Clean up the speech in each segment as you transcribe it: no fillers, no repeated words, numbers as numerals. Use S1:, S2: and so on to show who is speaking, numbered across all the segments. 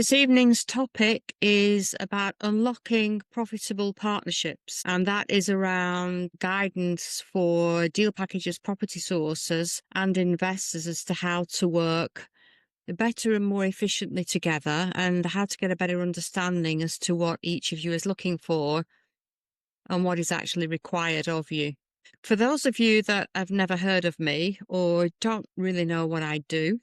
S1: This evening's topic is about unlocking profitable partnerships, and that is around guidance for deal packages, property sources, and investors as to how to work better and more efficiently together and how to get a better understanding as to what each of you is looking for and what is actually required of you. For those of you that have never heard of me or don't really know what I do,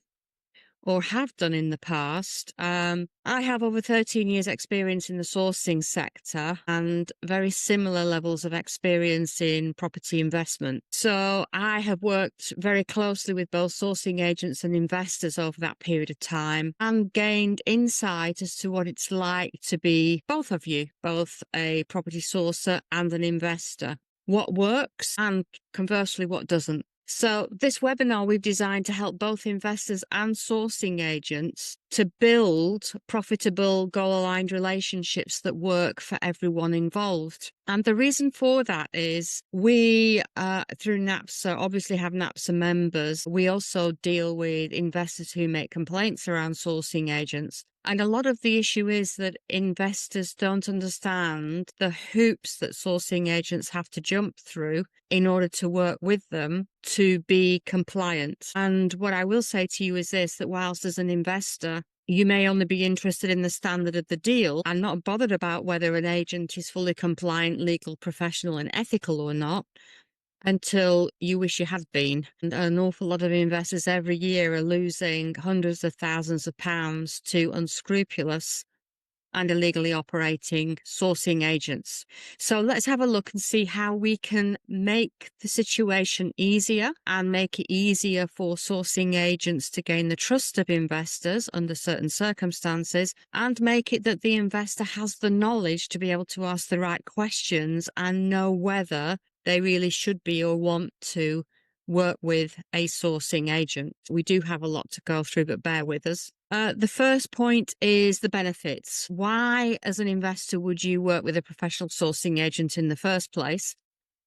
S1: or have done in the past. I have over 13 years experience in the sourcing sector and very similar levels of experience in property investment. So I have worked very closely with both sourcing agents and investors over that period of time and gained insight as to what it's like to be both of you, both a property sourcer and an investor. What works and conversely what doesn't. So this webinar we've designed to help both investors and sourcing agents to build profitable, goal-aligned relationships that work for everyone involved. And the reason for that is we, through NAPSA, obviously have NAPSA members. We also deal with investors who make complaints around sourcing agents. And a lot of the issue is that investors don't understand the hoops that sourcing agents have to jump through in order to work with them to be compliant. And what I will say to you is this, that whilst as an investor, you may only be interested in the standard of the deal and not bothered about whether an agent is fully compliant, legal, professional, and ethical or not, until you wish you had been. And an awful lot of investors every year are losing hundreds of thousands of pounds to unscrupulous and illegally operating sourcing agents. So let's have a look and see how we can make the situation easier and make it easier for sourcing agents to gain the trust of investors under certain circumstances and make it that the investor has the knowledge to be able to ask the right questions and know whether they really should be or want to work with a sourcing agent. We do have a lot to go through, but bear with us. The first point is the benefits. Why, as an investor, would you work with a professional sourcing agent in the first place?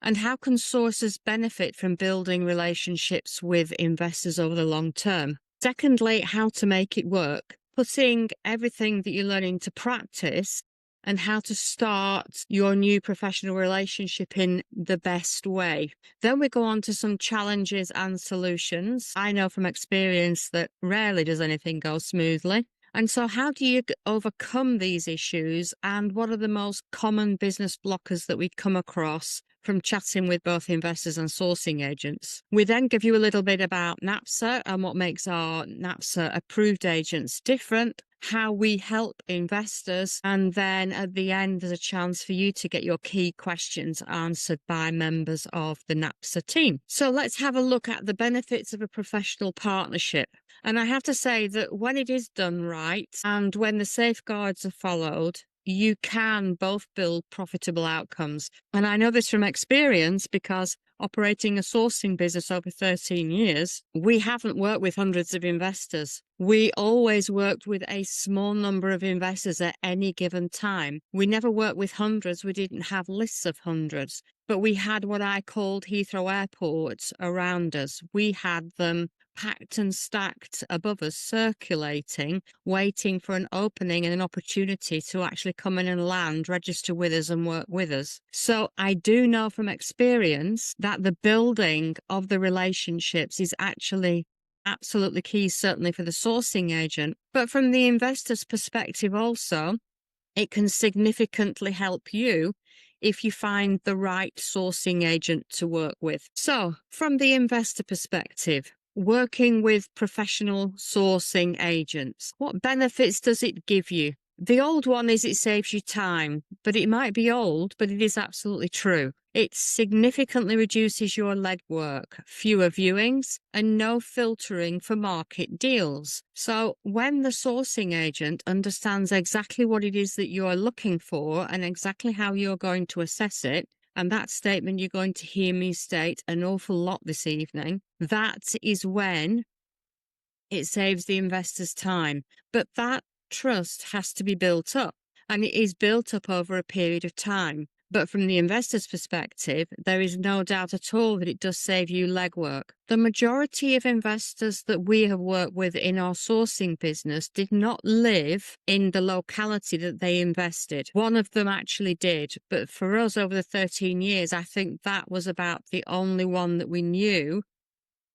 S1: And how can sources benefit from building relationships with investors over the long term? Secondly, how to make it work. Putting everything that you learn into practice and how to start your new professional relationship in the best way. Then we go on to some challenges and solutions. I know from experience that rarely does anything go smoothly. And so how do you overcome these issues, and what are the most common business blockers that we come across from chatting with both investors and sourcing agents? We then give you a little bit about NAPSA and what makes our NAPSA approved agents different, how we help investors, and then at the end there's a chance for you to get your key questions answered by members of the NAPSA team. So let's have a look at the benefits of a professional partnership. And I have to say that when it is done right and when the safeguards are followed, you can both build profitable outcomes. And I know this from experience because operating a sourcing business over 13 years, we haven't worked with hundreds of investors. We always worked with a small number of investors at any given time. We never worked with hundreds. We didn't have lists of hundreds, but we had what I called Heathrow airports around us. We had them packed and stacked above us, circulating, waiting for an opening and an opportunity to actually come in and land, register with us and work with us. So I do know from experience that the building of the relationships is actually absolutely key, certainly for the sourcing agent. But from the investor's perspective also, it can significantly help you if you find the right sourcing agent to work with. So from the investor perspective, working with professional sourcing agents, what benefits does it give you? The old one is it saves you time, but it might be old, but it is absolutely true. It significantly reduces your legwork, fewer viewings, and no filtering for market deals. So when the sourcing agent understands exactly what it is that you're looking for and exactly how you're going to assess it, and that statement you're going to hear me state an awful lot this evening, that is when it saves the investors time. But that trust has to be built up, and it is built up over a period of time. But from the investor's perspective, there is no doubt at all that it does save you legwork. The majority of investors that we have worked with in our sourcing business did not live in the locality that they invested. One of them actually did, but for us over the 13 years, I think that was about the only one that we knew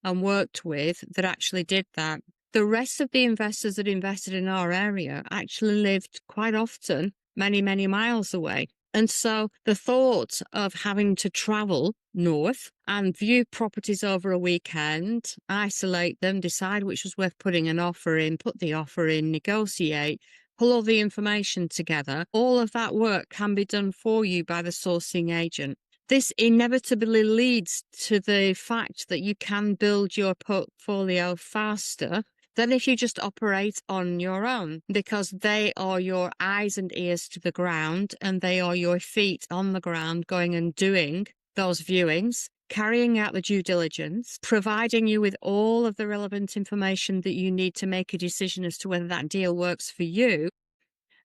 S1: and worked with that actually did that. The rest of the investors that invested in our area actually lived quite often many, many miles away. And so the thought of having to travel north and view properties over a weekend, isolate them, decide which was worth putting an offer in, put the offer in, negotiate, pull all the information together, all of that work can be done for you by the sourcing agent. This inevitably leads to the fact that you can build your portfolio faster than if you just operate on your own, because they are your eyes and ears to the ground and they are your feet on the ground going and doing those viewings, carrying out the due diligence, providing you with all of the relevant information that you need to make a decision as to whether that deal works for you,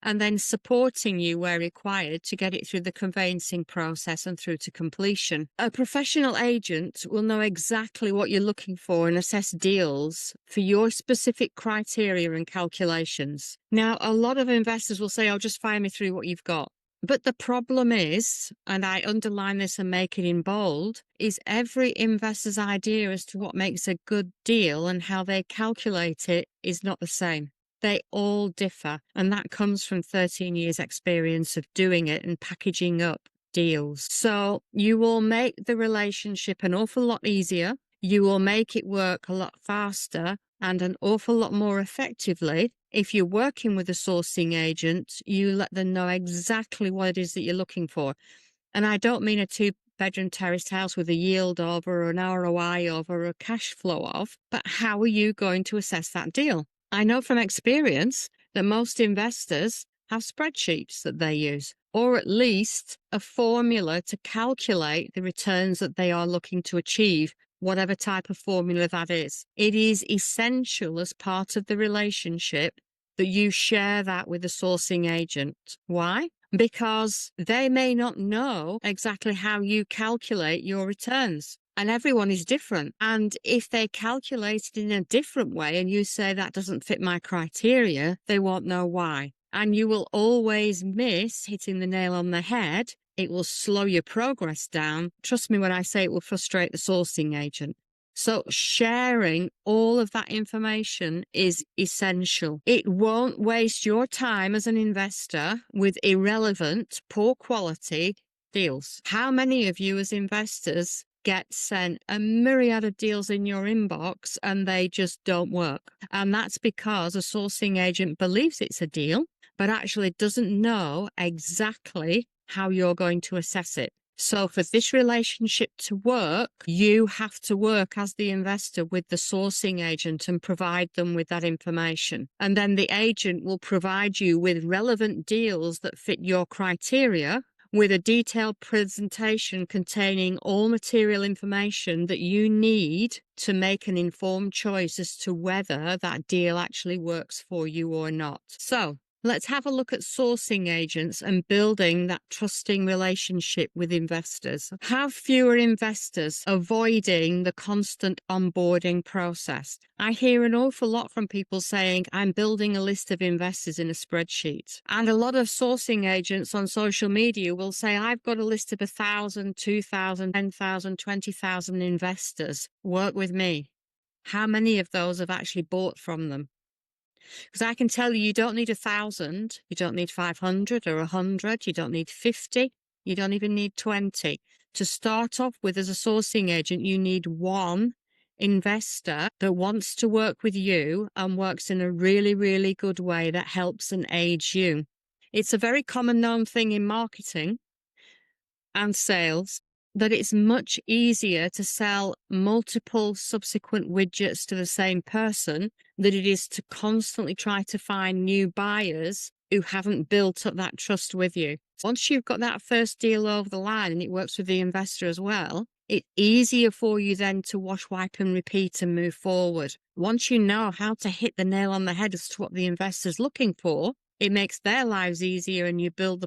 S1: and then supporting you where required to get it through the conveyancing process and through to completion. A professional agent will know exactly what you're looking for and assess deals for your specific criteria and calculations. Now, a lot of investors will say, "Oh, just fire me through what you've got." But the problem is, and I underline this and make it in bold, is every investor's idea as to what makes a good deal and how they calculate it is not the same. They all differ, and that comes from 13 years experience of doing it and packaging up deals. So you will make the relationship an awful lot easier. You will make it work a lot faster and an awful lot more effectively. If you're working with a sourcing agent, you let them know exactly what it is that you're looking for. And I don't mean a two-bedroom terraced house with a yield of or an ROI of or a cash flow of, but how are you going to assess that deal? I know from experience that most investors have spreadsheets that they use, or at least a formula to calculate the returns that they are looking to achieve, whatever type of formula that is. It is essential as part of the relationship that you share that with the sourcing agent. Why? Because they may not know exactly how you calculate your returns. And everyone is different. And if they calculate it in a different way and you say that doesn't fit my criteria, they won't know why. And you will always miss hitting the nail on the head. It will slow your progress down. Trust me when I say it will frustrate the sourcing agent. So sharing all of that information is essential. It won't waste your time as an investor with irrelevant, poor quality deals. How many of you as investors get sent a myriad of deals in your inbox and they just don't work? And that's because a sourcing agent believes it's a deal, but actually doesn't know exactly how you're going to assess it. So for this relationship to work, you have to work as the investor with the sourcing agent and provide them with that information. And then the agent will provide you with relevant deals that fit your criteria, with a detailed presentation containing all material information that you need to make an informed choice as to whether that deal actually works for you or not. So let's have a look at sourcing agents and building that trusting relationship with investors. Have fewer investors avoiding the constant onboarding process. I hear an awful lot from people saying, I'm building a list of investors in a spreadsheet. And a lot of sourcing agents on social media will say, I've got a list of 1,000, 2,000, 10,000, 20,000 investors. Work with me. How many of those have actually bought from them? Because I can tell you, you don't need 1,000, you don't need 500 or 100, you don't need 50, you don't even need 20. To start off with as a sourcing agent, you need one investor that wants to work with you and works in a really, really good way that helps and aids you. It's a very common known thing in marketing and sales that it's much easier to sell multiple subsequent widgets to the same person than it is to constantly try to find new buyers who haven't built up that trust with you. Once you've got that first deal over the line and it works with the investor as well, it's easier for you then to wash, wipe and repeat and move forward. Once you know how to hit the nail on the head as to what the investor's looking for, It makes their lives easier and you build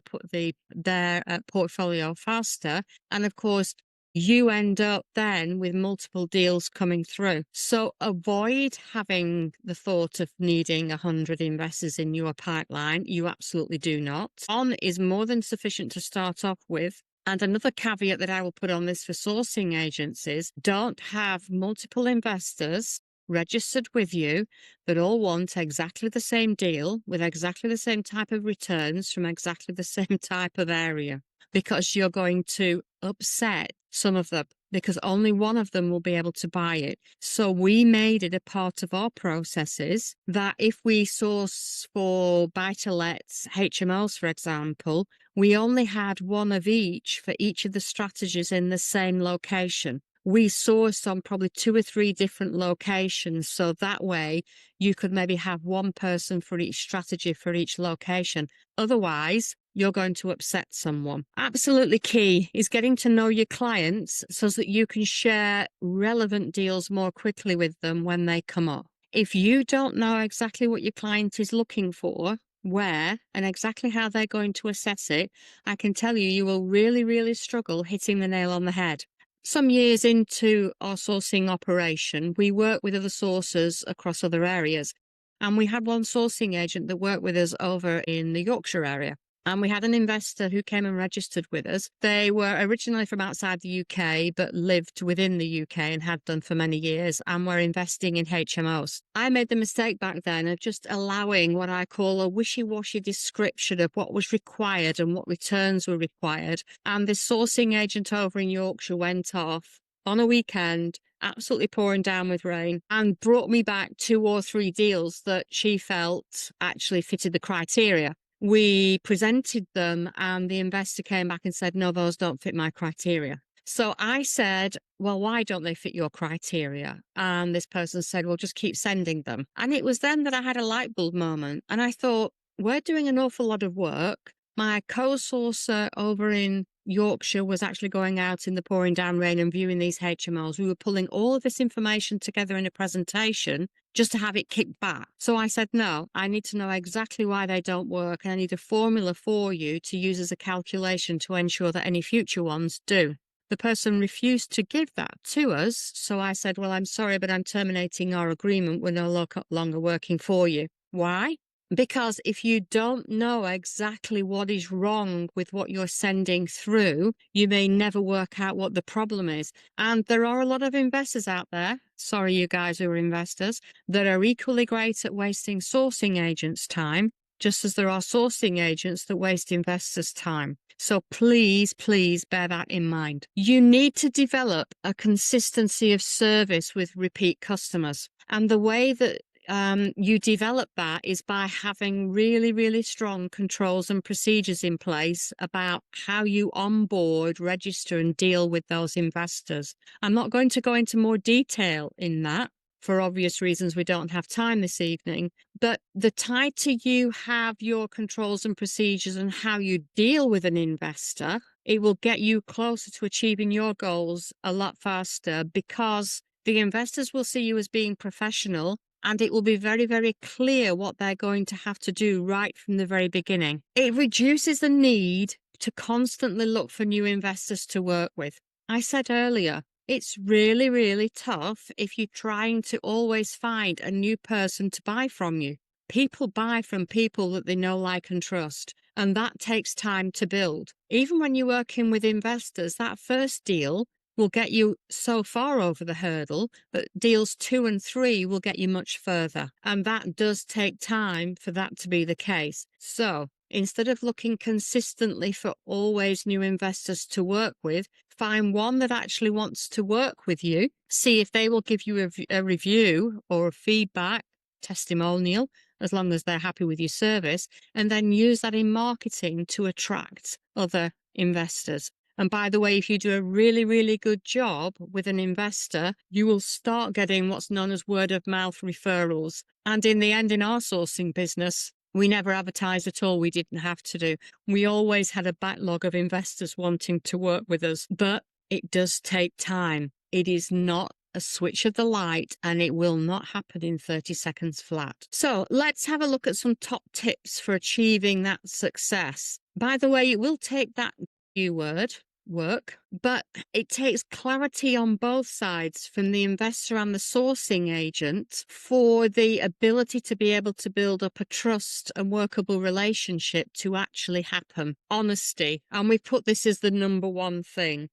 S1: their portfolio faster. And of course, you end up then with multiple deals coming through. So avoid having the thought of needing 100 investors in your pipeline. You absolutely do not. One is more than sufficient to start off with. And another caveat that I will put on this for sourcing agents is don't have multiple investors registered with you that all want exactly the same deal with exactly the same type of returns from exactly the same type of area, because you're going to upset some of them because only one of them will be able to buy it. So we made it a part of our processes that if we source for buy-to-lets, HMOs, for example, we only had one of each for each of the strategies in the same location. We sourced on probably 2 or 3 different locations. So that way you could maybe have one person for each strategy for each location. Otherwise, you're going to upset someone. Absolutely key is getting to know your clients so that you can share relevant deals more quickly with them when they come up. If you don't know exactly what your client is looking for, where, and exactly how they're going to assess it, I can tell you, you will really, really struggle hitting the nail on the head. Some years into our sourcing operation, we work with other sourcers across other areas. And we had one sourcing agent that worked with us over in the Yorkshire area. And we had an investor who came and registered with us. They were originally from outside the UK, but lived within the UK and had done for many years and were investing in HMOs. I made the mistake back then of just allowing what I call a wishy-washy description of what was required and what returns were required. And this sourcing agent over in Yorkshire went off on a weekend, absolutely pouring down with rain, and brought me back 2 or 3 deals that she felt actually fitted the criteria. We presented them and the investor came back and said, no, those don't fit my criteria. So I said, well, why don't they fit your criteria? And this person said, well, just keep sending them. And it was then that I had a light bulb moment. And I thought, we're doing an awful lot of work. My co-sourcer over in Yorkshire was actually going out in the pouring down rain and viewing these HMOs. We were pulling all of this information together in a presentation just to have it kicked back. So I said, no, I need to know exactly why they don't work. And I need a formula for you to use as a calculation to ensure that any future ones do. The person refused to give that to us. So I said, well, I'm sorry, but I'm terminating our agreement. We're no longer working for you. Why? Because if you don't know exactly what is wrong with what you're sending through, you may never work out what the problem is. And there are a lot of investors out there, sorry, you guys who are investors, that are equally great at wasting sourcing agents' time, just as there are sourcing agents that waste investors' time. So please, please bear that in mind. You need to develop a consistency of service with repeat customers. And the way that you develop that is by having really, really strong controls and procedures in place about how you onboard, register, and deal with those investors. I'm not going to go into more detail in that for obvious reasons. We don't have time this evening, but the tighter you have your controls and procedures and how you deal with an investor, it will get you closer to achieving your goals a lot faster, because the investors will see you as being professional. And it will be very, very clear what they're going to have to do right from the very beginning. It reduces the need to constantly look for new investors to work with. I said earlier, it's really, really tough if you're trying to always find a new person to buy from you. People buy from people that they know, like, and trust. And that takes time to build. Even when you're working with investors, that first deal will get you so far over the hurdle, but deals 2 and 3 will get you much further. And that does take time for that to be the case. So instead of looking consistently for always new investors to work with, find one that actually wants to work with you. See if they will give you a review or a feedback, testimonial, as long as they're happy with your service, and then use that in marketing to attract other investors. And by the way, if you do a really, really good job with an investor, you will start getting what's known as word of mouth referrals. And in the end, in our sourcing business, we never advertised at all. We didn't have to do. We always had a backlog of investors wanting to work with us, but it does take time. It is not a switch of the light, and it will not happen in 30 seconds flat. So let's have a look at some top tips for achieving that success. By the way, it will take that keyword work, but it takes clarity on both sides from the investor and the sourcing agent for the ability to be able to build up a trust and workable relationship to actually happen. Honesty. And we put this as the number one thing.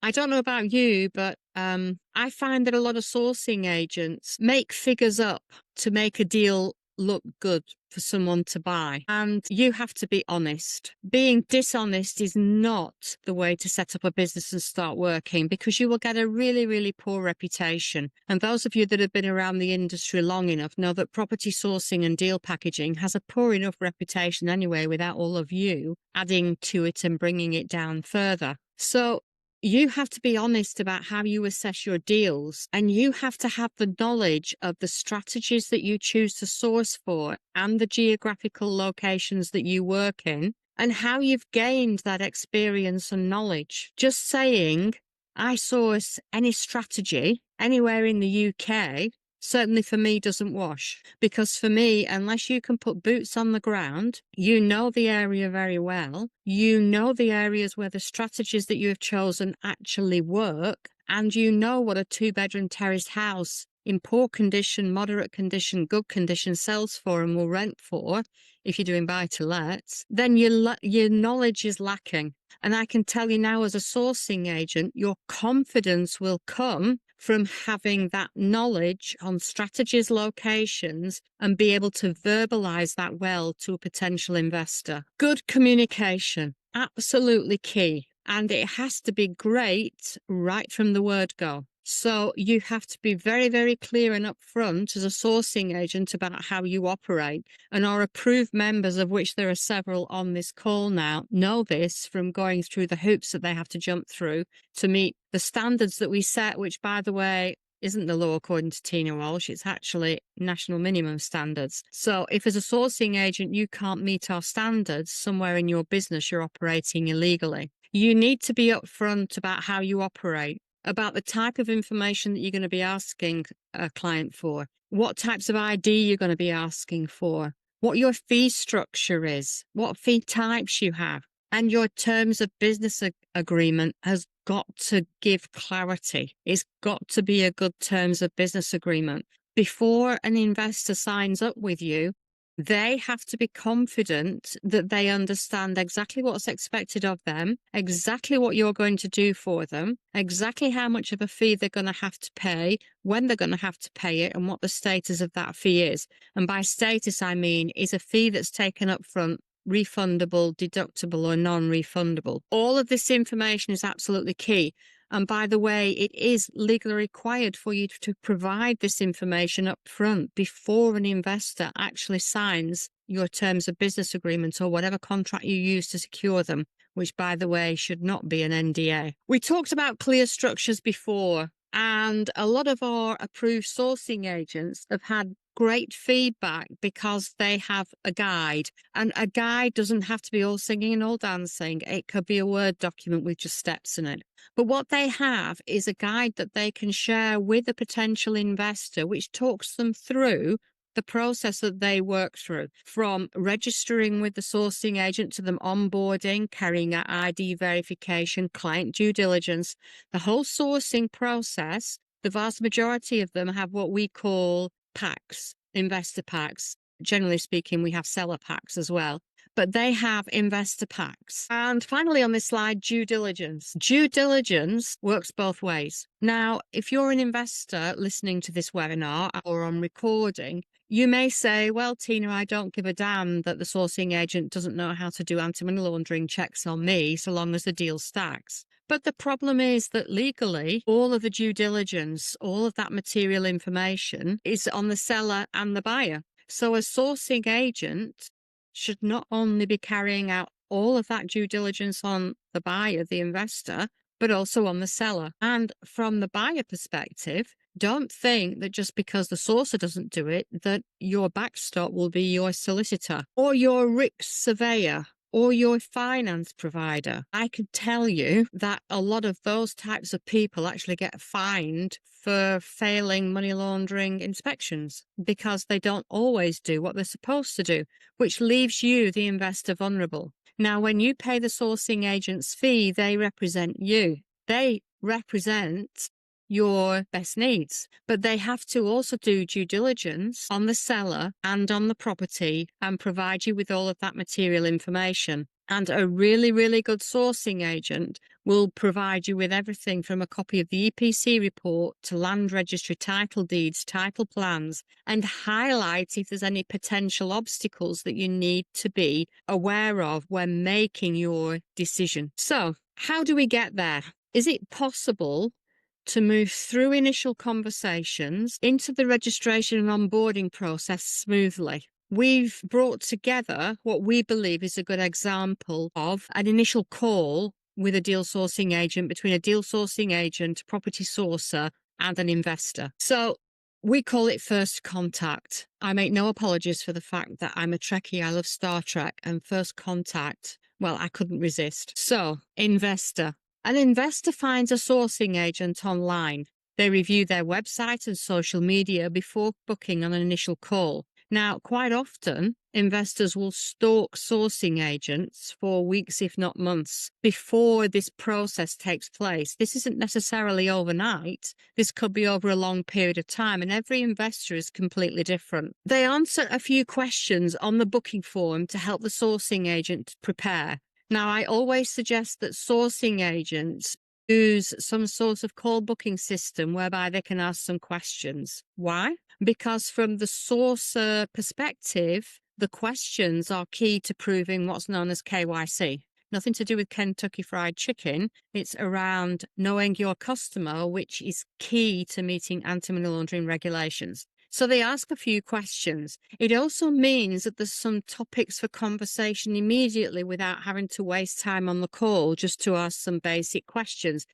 S1: I don't know about you, but I find that a lot of sourcing agents make figures up to make a deal look good for someone to buy. And you have to be honest. Being dishonest is not the way to set up a business and start working, because you will get a really, really poor reputation. And those of you that have been around the industry long enough know that property sourcing and deal packaging has a poor enough reputation anyway, without all of you adding to it and bringing it down further. So you have to be honest about how you assess your deals, and you have to have the knowledge of the strategies that you choose to source for and the geographical locations that you work in and how you've gained that experience and knowledge. Just saying, I source any strategy anywhere in the UK, certainly for me doesn't wash, because for me, unless you can put boots on the ground, you know the area very well, you know the areas where the strategies that you have chosen actually work, and you know what a 2-bedroom terraced house in poor condition, moderate condition, good condition sells for and will rent for, if you're doing buy-to-lets, then your knowledge is lacking. And I can tell you now, as a sourcing agent, your confidence will come from having that knowledge on strategies, locations, and be able to verbalize that well to a potential investor. Good communication, absolutely key. And it has to be great right from the word go. So you have to be very, very clear and upfront as a sourcing agent about how you operate. And our approved members, of which there are several on this call now, know this from going through the hoops that they have to jump through to meet the standards that we set, which, by the way, isn't the law according to Tina Walsh. It's actually national minimum standards. So if as a sourcing agent you can't meet our standards, somewhere in your business you're operating illegally. You need to be upfront about how you operate, about the type of information that you're going to be asking a client for, what types of ID you're going to be asking for, what your fee structure is, what fee types you have, and your terms of business agreement has got to give clarity. It's got to be a good terms of business agreement. Before an investor signs up with you, they have to be confident that they understand exactly what's expected of them, exactly what you're going to do for them, exactly how much of a fee they're going to have to pay, when they're going to have to pay it, and what the status of that fee is. And by status, I mean, is a fee that's taken up front refundable, deductible, or non-refundable? All of this information is absolutely key. And by the way, it is legally required for you to provide this information up front before an investor actually signs your terms of business agreement or whatever contract you use to secure them, which, by the way, should not be an NDA. We talked about clear structures before, and a lot of our approved sourcing agents have had great feedback because they have a guide, and a guide doesn't have to be all singing and all dancing. It could be a Word document with just steps in it. But what they have is a guide that they can share with a potential investor, which talks them through the process that they work through, from registering with the sourcing agent to them onboarding, carrying out ID verification, client due diligence, the whole sourcing process. The vast majority of them have what we call packs, investor packs. Generally speaking, we have seller packs as well, but they have investor packs. And finally on this slide, due diligence. Due diligence works both ways. Now, if you're an investor listening to this webinar or on recording, you may say, well, Tina, I don't give a damn that the sourcing agent doesn't know how to do anti-money laundering checks on me, so long as the deal stacks. But the problem is that legally, all of the due diligence, all of that material information is on the seller and the buyer. So a sourcing agent should not only be carrying out all of that due diligence on the buyer, the investor, but also on the seller. And from the buyer perspective, don't think that just because the sourcer doesn't do it, that your backstop will be your solicitor or your RICS surveyor or your finance provider. I can tell you that a lot of those types of people actually get fined for failing money laundering inspections because they don't always do what they're supposed to do, which leaves you, the investor, vulnerable. Now, when you pay the sourcing agent's fee, they represent you. They represent your best needs, but they have to also do due diligence on the seller and on the property and provide you with all of that material information. And a really, really good sourcing agent will provide you with everything from a copy of the EPC report to land registry title deeds, title plans, and highlight if there's any potential obstacles that you need to be aware of when making your decision. So, how do we get there? Is it possible to move through initial conversations into the registration and onboarding process smoothly? We've brought together what we believe is a good example of an initial call with a deal sourcing agent, between a deal sourcing agent, property sourcer, and an investor. So we call it first contact. I make no apologies for the fact that I'm a Trekkie. I love Star Trek, and first contact, well, I couldn't resist. So, investor. An investor finds a sourcing agent online. They review their website and social media before booking an initial call. Now, quite often, investors will stalk sourcing agents for weeks, if not months, before this process takes place. This isn't necessarily overnight. This could be over a long period of time, and every investor is completely different. They answer a few questions on the booking form to help the sourcing agent prepare. Now, I always suggest that sourcing agents use some sort of call booking system whereby they can ask some questions. Why? Because from the sourcer perspective, the questions are key to proving what's known as KYC. Nothing to do with Kentucky Fried Chicken. It's around knowing your customer, which is key to meeting anti-money laundering regulations. So they ask a few questions. It also means that there's some topics for conversation immediately without having to waste time on the call just to ask some basic questions.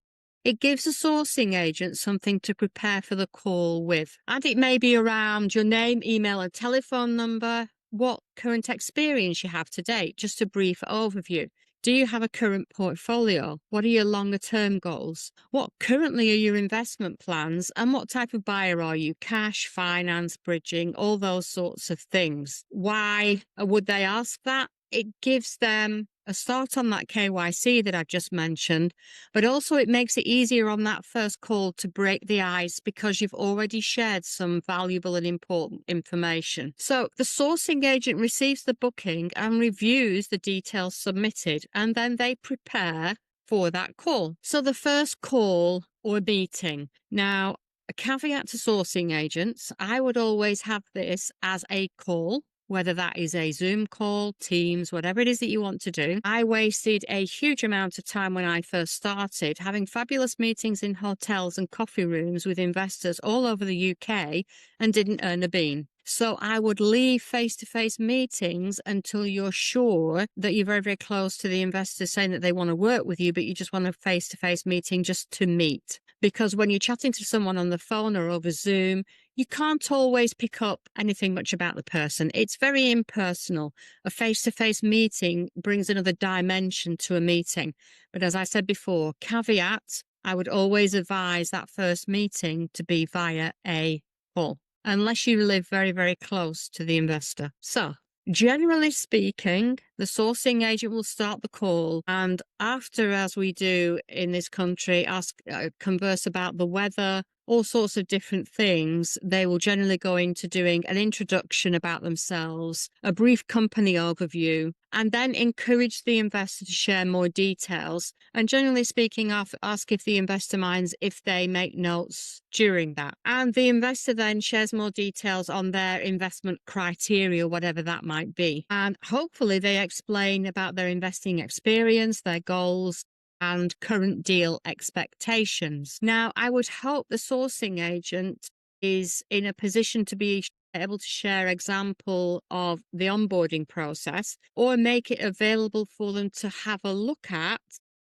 S1: It gives a sourcing agent something to prepare for the call with. And it may be around your name, email, and telephone number, what current experience you have to date, just a brief overview. Do you have a current portfolio? What are your longer term goals? What currently are your investment plans? And what type of buyer are you? Cash, finance, bridging, all those sorts of things. Why would they ask that? It gives them a start on that KYC that I've just mentioned, but also it makes it easier on that first call to break the ice because you've already shared some valuable and important information. So the sourcing agent receives the booking and reviews the details submitted, and then they prepare for that call. So the first call or meeting. Now, a caveat to sourcing agents, I would always have this as a call, whether that is a Zoom call, Teams, whatever it is that you want to do. I wasted a huge amount of time when I first started having fabulous meetings in hotels and coffee rooms with investors all over the UK and didn't earn a bean. So I would leave face-to-face meetings until you're sure that you're very, very close to the investor saying that they want to work with you, but you just want a face-to-face meeting just to meet. Because when you're chatting to someone on the phone or over Zoom, you can't always pick up anything much about the person. It's very impersonal. A face-to-face meeting brings another dimension to a meeting. But as I said before, caveat, I would always advise that first meeting to be via a call, unless you live very, very close to the investor. So, generally speaking, the sourcing agent will start the call, and after, as we do in this country, converse about the weather, all sorts of different things. They will generally go into doing an introduction about themselves, a brief company overview, and then encourage the investor to share more details. And generally speaking, ask if the investor minds if they make notes during that. And the investor then shares more details on their investment criteria, whatever that might be. And hopefully they explain about their investing experience, their goals, and current deal expectations. Now, I would hope the sourcing agent is in a position to be able to share example of the onboarding process or make it available for them to have a look at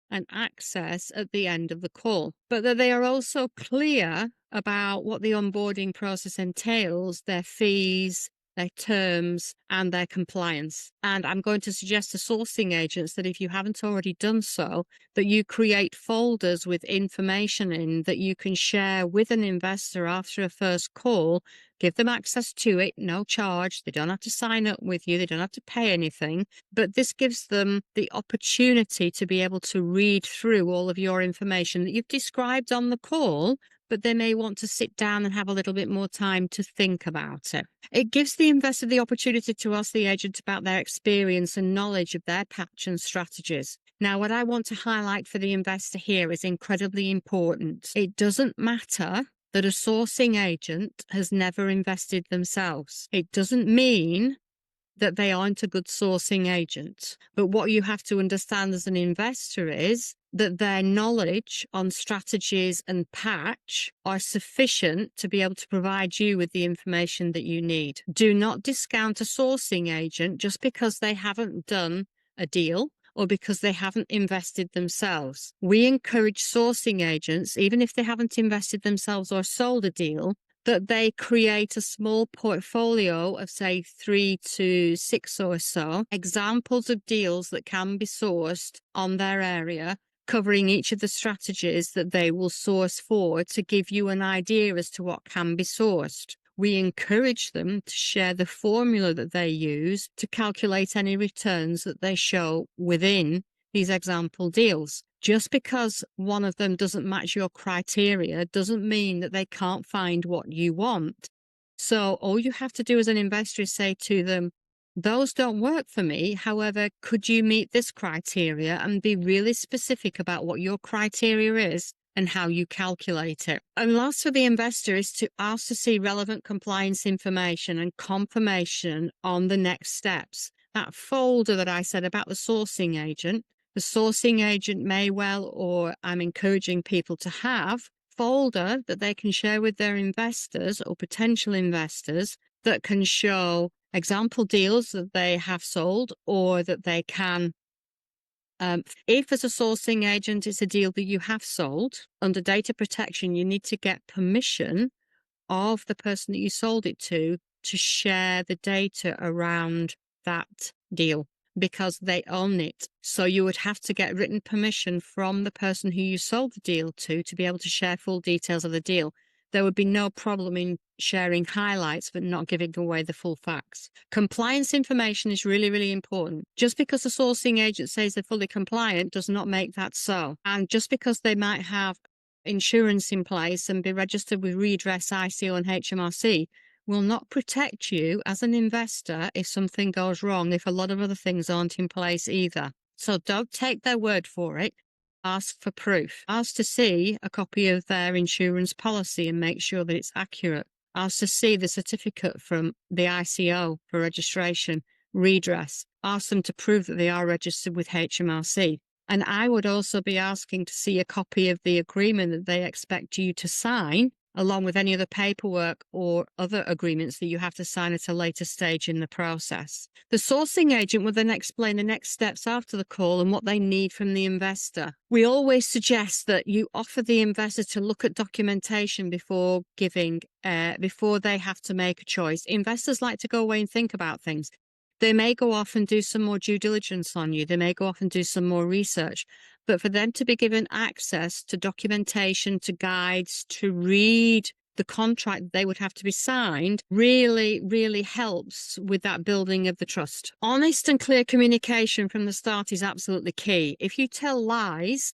S1: and access at the end of the call, but that they are also clear about what the onboarding process entails, their fees, their terms, and their compliance. And I'm going to suggest to sourcing agents that if you haven't already done so, that you create folders with information in that you can share with an investor after a first call. Give them access to it, no charge. They don't have to sign up with you. They don't have to pay anything. But this gives them the opportunity to be able to read through all of your information that you've described on the call, but they may want to sit down and have a little bit more time to think about it. It gives the investor the opportunity to ask the agent about their experience and knowledge of their patch and strategies. Now, what I want to highlight for the investor here is incredibly important. It doesn't matter that a sourcing agent has never invested themselves. It doesn't mean that they aren't a good sourcing agent. But what you have to understand as an investor is that their knowledge on strategies and patch are sufficient to be able to provide you with the information that you need. Do not discount a sourcing agent just because they haven't done a deal or because they haven't invested themselves. We encourage sourcing agents, even if they haven't invested themselves or sold a deal, that they create a small portfolio of, say, 3 to 6 or so examples of deals that can be sourced on their area, covering each of the strategies that they will source for to give you an idea as to what can be sourced. We encourage them to share the formula that they use to calculate any returns that they show within these example deals. Just because one of them doesn't match your criteria doesn't mean that they can't find what you want. So all you have to do as an investor is say to them, those don't work for me. However, could you meet this criteria, and be really specific about what your criteria is and how you calculate it. And last for the investor is to ask to see relevant compliance information and confirmation on the next steps. That folder that I said about the sourcing agent may well, or I'm encouraging people to have, folder that they can share with their investors or potential investors that can show example deals that they have sold or that they can. If as a sourcing agent it's a deal that you have sold, under data protection, you need to get permission of the person that you sold it to share the data around that deal, because they own it. So you would have to get written permission from the person who you sold the deal to be able to share full details of the deal. There would be no problem in sharing highlights, but not giving away the full facts. Compliance information is really, really important. Just because the sourcing agent says they're fully compliant does not make that so. And just because they might have insurance in place and be registered with redress, ICO and HMRC will not protect you as an investor if something goes wrong, if a lot of other things aren't in place either. So don't take their word for it. Ask for proof. Ask to see a copy of their insurance policy and make sure that it's accurate. Ask to see the certificate from the ICO for registration, redress. Ask them to prove that they are registered with HMRC. And I would also be asking to see a copy of the agreement that they expect you to sign, along with any other paperwork or other agreements that you have to sign at a later stage in the process. The sourcing agent will then explain the next steps after the call and what they need from the investor. We always suggest that you offer the investor to look at documentation before before they have to make a choice. Investors like to go away and think about things. They may go off and do some more due diligence on you. They may go off and do some more research. But for them to be given access to documentation, to guides, to read the contract they would have to be signed, really, really helps with that building of the trust. Honest and clear communication from the start is absolutely key. If you tell lies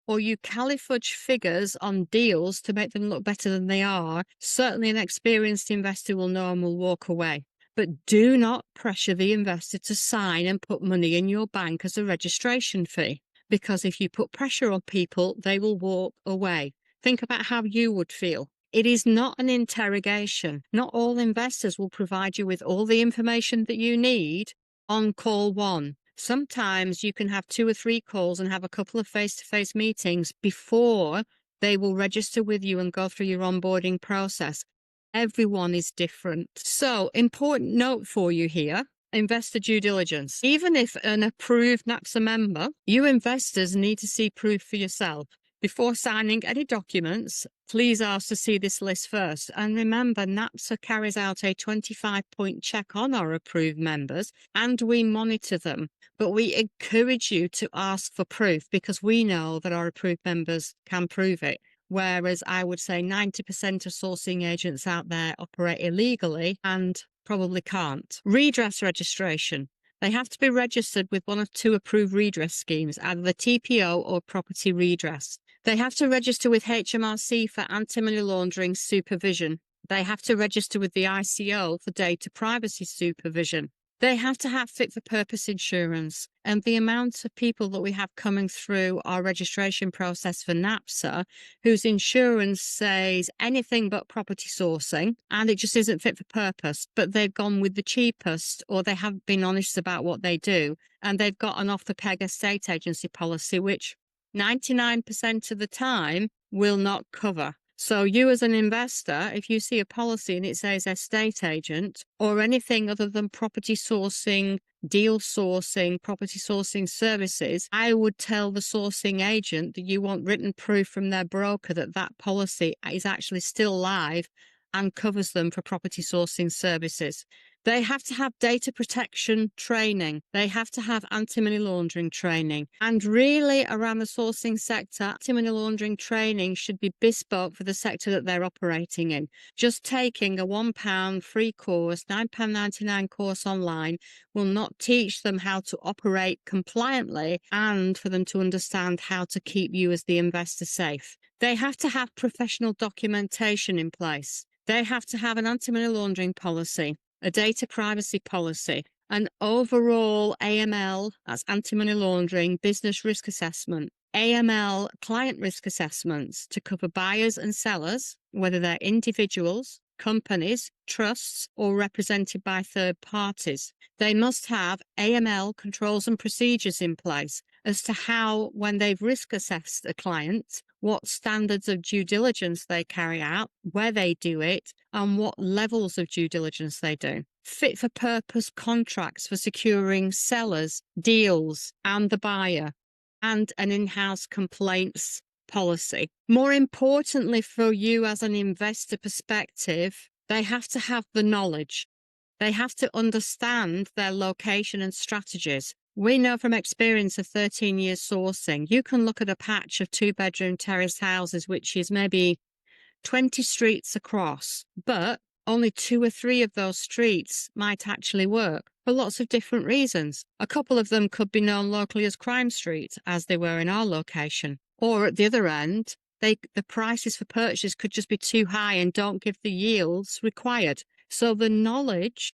S1: or you caliphage figures on deals to make them look better than they are, certainly an experienced investor will know and will walk away. But do not pressure the investor to sign and put money in your bank as a registration fee, because if you put pressure on people, they will walk away. Think about how you would feel. It is not an interrogation. Not all investors will provide you with all the information that you need on call one. Sometimes you can have 2 or 3 calls and have a couple of face-to-face meetings before they will register with you and go through your onboarding process. Everyone is different. So, important note for you here, investor due diligence. Even if an approved NAPSA member, you investors need to see proof for yourself. Before signing any documents, please ask to see this list first. And remember, NAPSA carries out a 25-point check on our approved members and we monitor them. But we encourage you to ask for proof because we know that our approved members can prove it. Whereas I would say 90% of sourcing agents out there operate illegally and probably can't. Redress registration. They have to be registered with one of two approved redress schemes, either the TPO or property redress. They have to register with HMRC for anti-money laundering supervision. They have to register with the ICO for data privacy supervision. They have to have fit-for-purpose insurance. And the amount of people that we have coming through our registration process for NAPSA, whose insurance says anything but property sourcing, and it just isn't fit for purpose, but they've gone with the cheapest, or they haven't been honest about what they do, and they've got an off-the-peg estate agency policy, which 99% of the time will not cover. So you as an investor, if you see a policy and it says estate agent or anything other than property sourcing, deal sourcing, property sourcing services, I would tell the sourcing agent that you want written proof from their broker that that policy is actually still live and covers them for property sourcing services. They have to have data protection training. They have to have anti-money laundering training. And really around the sourcing sector, anti-money laundering training should be bespoke for the sector that they're operating in. Just taking a £1 free course, £9.99 course online will not teach them how to operate compliantly and for them to understand how to keep you as the investor safe. They have to have professional documentation in place. They have to have an anti-money laundering policy, a data privacy policy, an overall AML, that's anti-money laundering, business risk assessment, AML client risk assessments to cover buyers and sellers, whether they're individuals, companies, trusts, or represented by third parties. They must have AML controls and procedures in place as to how, when they've risk assessed a client, what standards of due diligence they carry out, where they do it, and what levels of due diligence they do. Fit for purpose contracts for securing sellers, deals, and the buyer, and an in-house complaints policy. More importantly for you as an investor perspective, they have to have the knowledge. They have to understand their location and strategies. We know from experience of 13 years sourcing, you can look at a patch of 2-bedroom terrace houses, which is maybe 20 streets across, but only 2 or 3 of those streets might actually work for lots of different reasons. A couple of them could be known locally as crime streets, as they were in our location. Or at the other end, the prices for purchase could just be too high and don't give the yields required. So the knowledge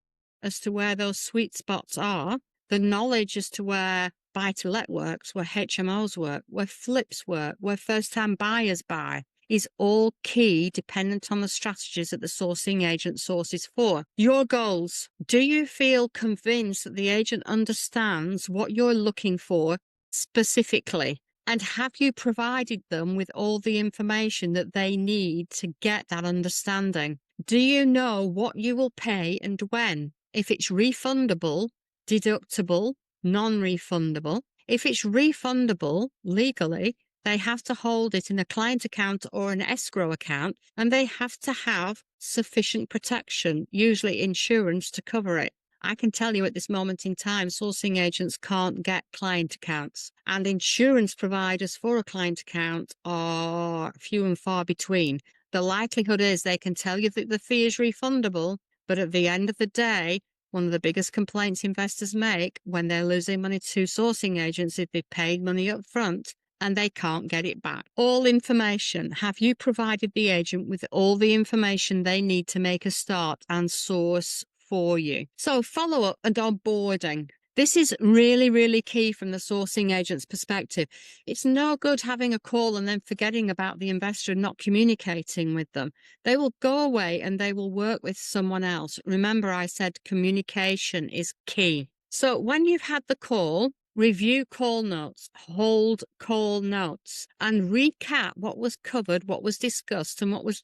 S1: as to where those sweet spots are, the knowledge as to where buy-to-let works, where HMOs work, where flips work, where first-time buyers buy, is all key dependent on the strategies that the sourcing agent sources for. Your goals. Do you feel convinced that the agent understands what you're looking for specifically? And have you provided them with all the information that they need to get that understanding? Do you know what you will pay and when? If it's refundable, deductible, non-refundable. If it's refundable legally, they have to hold it in a client account or an escrow account, and they have to have sufficient protection, usually insurance, to cover it. I can tell you at this moment in time, sourcing agents can't get client accounts, and insurance providers for a client account are few and far between. The likelihood is they can tell you that the fee is refundable, but at the end of the day, one of the biggest complaints investors make when they're losing money to sourcing agents is they've paid money up front and they can't get it back. All information. Have you provided the agent with all the information they need to make a start and source for you? So follow-up and onboarding. This is really, really key from the sourcing agent's perspective. It's no good having a call and then forgetting about the investor and not communicating with them. They will go away and they will work with someone else. Remember, I said communication is key. So when you've had the call, review call notes, hold call notes, and recap what was covered, what was discussed, and what was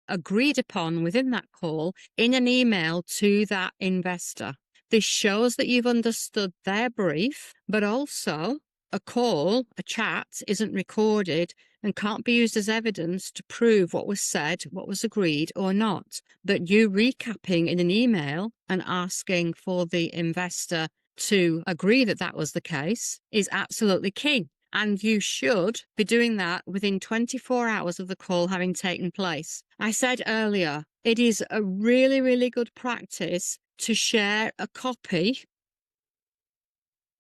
S1: agreed upon within that call in an email to that investor. This shows that you've understood their brief, but also a call, a chat, isn't recorded and can't be used as evidence to prove what was said, what was agreed or not. But you recapping in an email and asking for the investor to agree that that was the case is absolutely key. And you should be doing that within 24 hours of the call having taken place. I said earlier, it is a really, really good practice to share a copy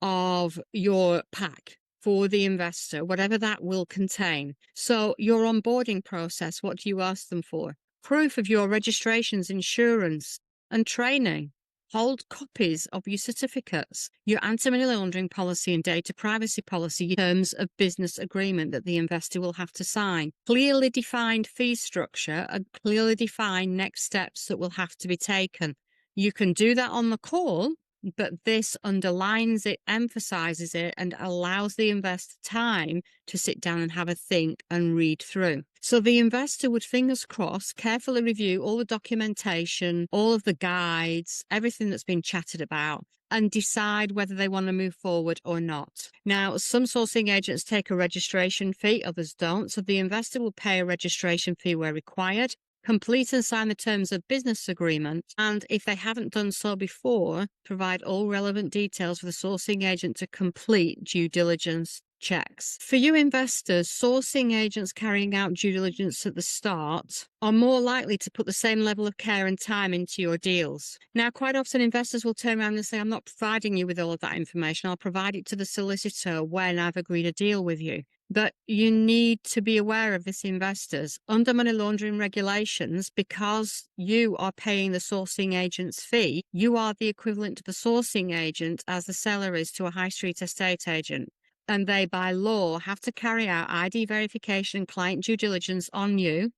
S1: of your pack for the investor, whatever that will contain. So your onboarding process, what do you ask them for? Proof of your registrations, insurance, and training. Hold copies of your certificates, your anti-money laundering policy and data privacy policy, terms of business agreement that the investor will have to sign. Clearly defined fee structure and clearly defined next steps that will have to be taken. You can do that on the call, but this underlines it, emphasizes it, and allows the investor time to sit down and have a think and read through. So the investor would, fingers crossed, carefully review all the documentation, all of the guides, everything that's been chatted about, and decide whether they want to move forward or not. Now, some sourcing agents take a registration fee, others don't. So the investor will pay a registration fee where required, complete and sign the terms of business agreement, and if they haven't done so before, provide all relevant details for the sourcing agent to complete due diligence checks. For you investors, sourcing agents carrying out due diligence at the start are more likely to put the same level of care and time into your deals. Now, quite often investors will turn around and say, I'm not providing you with all of that information. I'll provide it to the solicitor when I've agreed a deal with you. But you need to be aware of this, investors. Under money laundering regulations, because you are paying the sourcing agent's fee, you are the equivalent to the sourcing agent as the seller is to a high street estate agent. And they, by law, have to carry out ID verification and client due diligence on you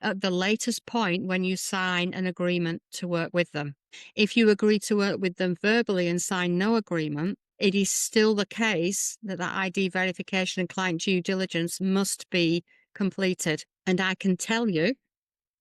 S1: at the latest point when you sign an agreement to work with them. If you agree to work with them verbally and sign no agreement, it is still the case that the ID verification and client due diligence must be completed. And I can tell you,